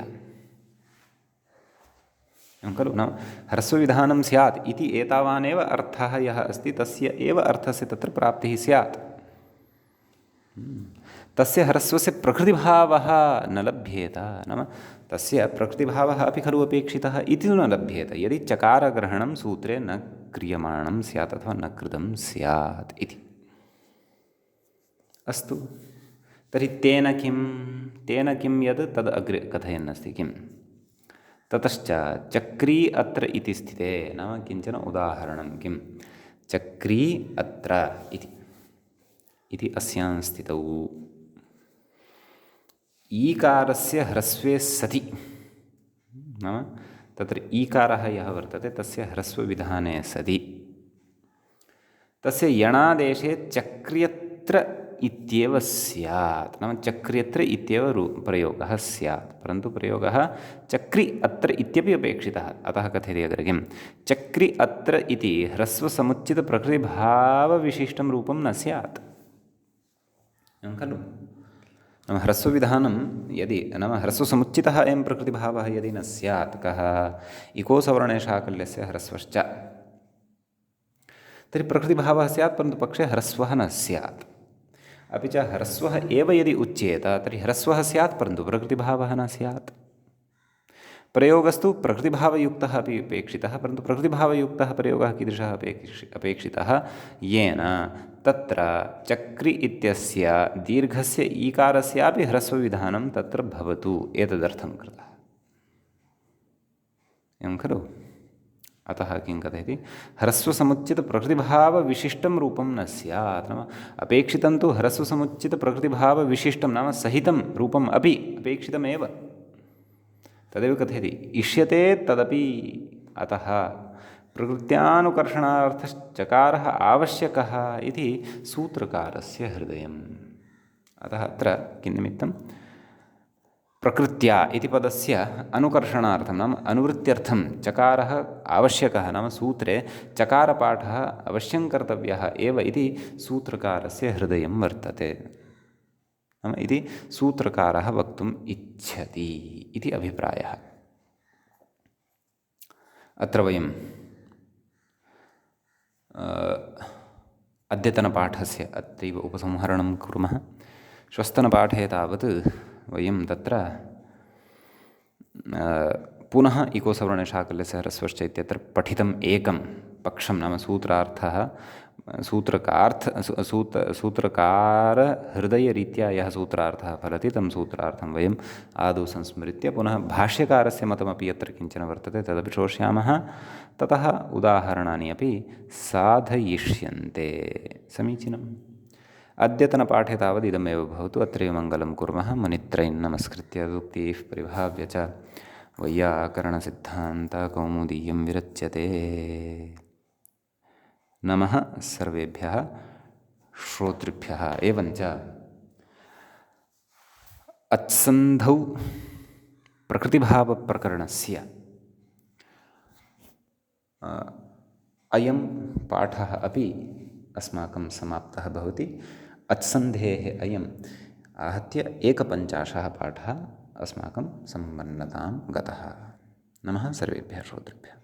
एवं खलु नाम ह्रस्वविधानं स्यात् इति एतावानेव अर्थः यः अस्ति तस्य एव अर्थस्य तत्र प्राप्तिः स्यात् तस्य ह्रस्वस्य प्रकृतिभावः न लभ्येत नाम तस्य प्रकृतिभावः अपि खलु अपेक्षितः इति न लभ्येत यदि चकारग्रहणं सूत्रे न क्रियमाणं स्यात् अथवा न कृतं स्यात् इति अस्तु तर्हि तेन किं यद् तद् अग्रे कथयन्नस्ति किं ततश्च चक्री अत्र इति स्थिते नाम किञ्चन उदाहरणं किं चक्री अत्र इति अस्यां स्थितौ ईकारस्य ह्रस्वे सति नाम तत्र ईकारः यः वर्तते तस्य ह्रस्वविधाने सति तस्य यणादेशे चक्र्यत्र इत्येव स्यात् नाम चक्र्यत्र इत्येव प्रयोगः स्यात् परन्तु प्रयोगः चक्रि अत्र इत्यपि अपेक्षितः अतः कथयति अग्रे किं चक्रि अत्र इति ह्रस्वसमुचितप्रकृतिभावविशिष्टं रूपं न स्यात् खलु नाम ह्रस्वविधानं यदि नाम ह्रस्वसमुचितः अयं प्रकृतिभावः यदि न स्यात् कः इको सवर्णे शाकल्यस्य ह्रस्वश्च तर्हि प्रकृतिभावः स्यात् परन्तु पक्षे ह्रस्वः न स्यात्। अपि च ह्रस्वः एव यदि उच्येत तर्हि ह्रस्वः स्यात् परन्तु प्रकृतिभावः न स्यात्। प्रयोगस्तु प्रकृतिभावयुक्तः अपि अपेक्षितः, परन्तु प्रकृतिभावयुक्तः प्रयोगः कीदृशः अपेक्षितः, येन तत्र चक्रि इत्यस्य दीर्घस्य ईकारस्यापि ह्रस्वविधानं तत्र भवतु, एतदर्थं कृतः। एवं खलु? अतः किं कथयति, ह्रस्वसमुच्चितप्रकृतिभावविशिष्टं रूपं न स्यात्। नाम अपेक्षितं तु ह्रस्वसमुच्चितप्रकृतिभावविशिष्टं नाम सहितं रूपम् अपि अपेक्षितमेव। तदेव कथयति इष्यते तदपि। अतः प्रकृत्यानुकर्षणार्थश्चकारः आवश्यकः इति सूत्रकारस्य हृदयम्। अतः अत्र किं निमित्तं, प्रकृत्या इति पदस्य अनुकर्षणार्थं नाम अनुवृत्त्यर्थं चकारः आवश्यकः, नाम सूत्रे चकारपाठः अवश्यं कर्तव्यः एव इति सूत्रकारस्य हृदयं वर्तते। नाम इति सूत्रकारः वक्तुम् इच्छति इति अभिप्रायः। अत्र वयम् अद्यतनपाठस्य अत्रैव उपसंहरणं कुर्मः। श्वस्तनपाठे तावत् वयं तत्र पुनः इकोसवर्णशाकल्यस्य ह्रस्वश्च इत्यत्र पठितम् एकं पक्षं नाम सूत्रार्थः, सूत्रकारहृदयरीत्या यः सूत्रार्थः फलति तं सूत्रार्थं वयम् आदौ संस्मृत्य पुनः भाष्यकारस्य मतमपि यत्र किञ्चन वर्तते तदपि श्रोष्यामः। ततः उदाहरणानि अपि साधयिष्यन्ते। समीचीनम्। अद्यतनपाठे तावत् इदमेव भवतु। अत्रैव मङ्गलं कुर्मः। मुनित्रयं नमस्कृत्य उक्तिः परिभाव्य च वैयाकरणसिद्धान्तकौमुदीयं विरच्यते। नमः सर्वेभ्यः श्रोतृभ्यः। एवञ्च अत्सन्धौ प्रकृतिभावप्रकरणस्य अयं पाठः अपि अस्माकं समाप्तः भवति। अत्सन्धेः अयम् आहत्य 51 पाठः अस्माकं सम्पन्नतां गतः। नमः सर्वेभ्यः श्रोतृभ्यः।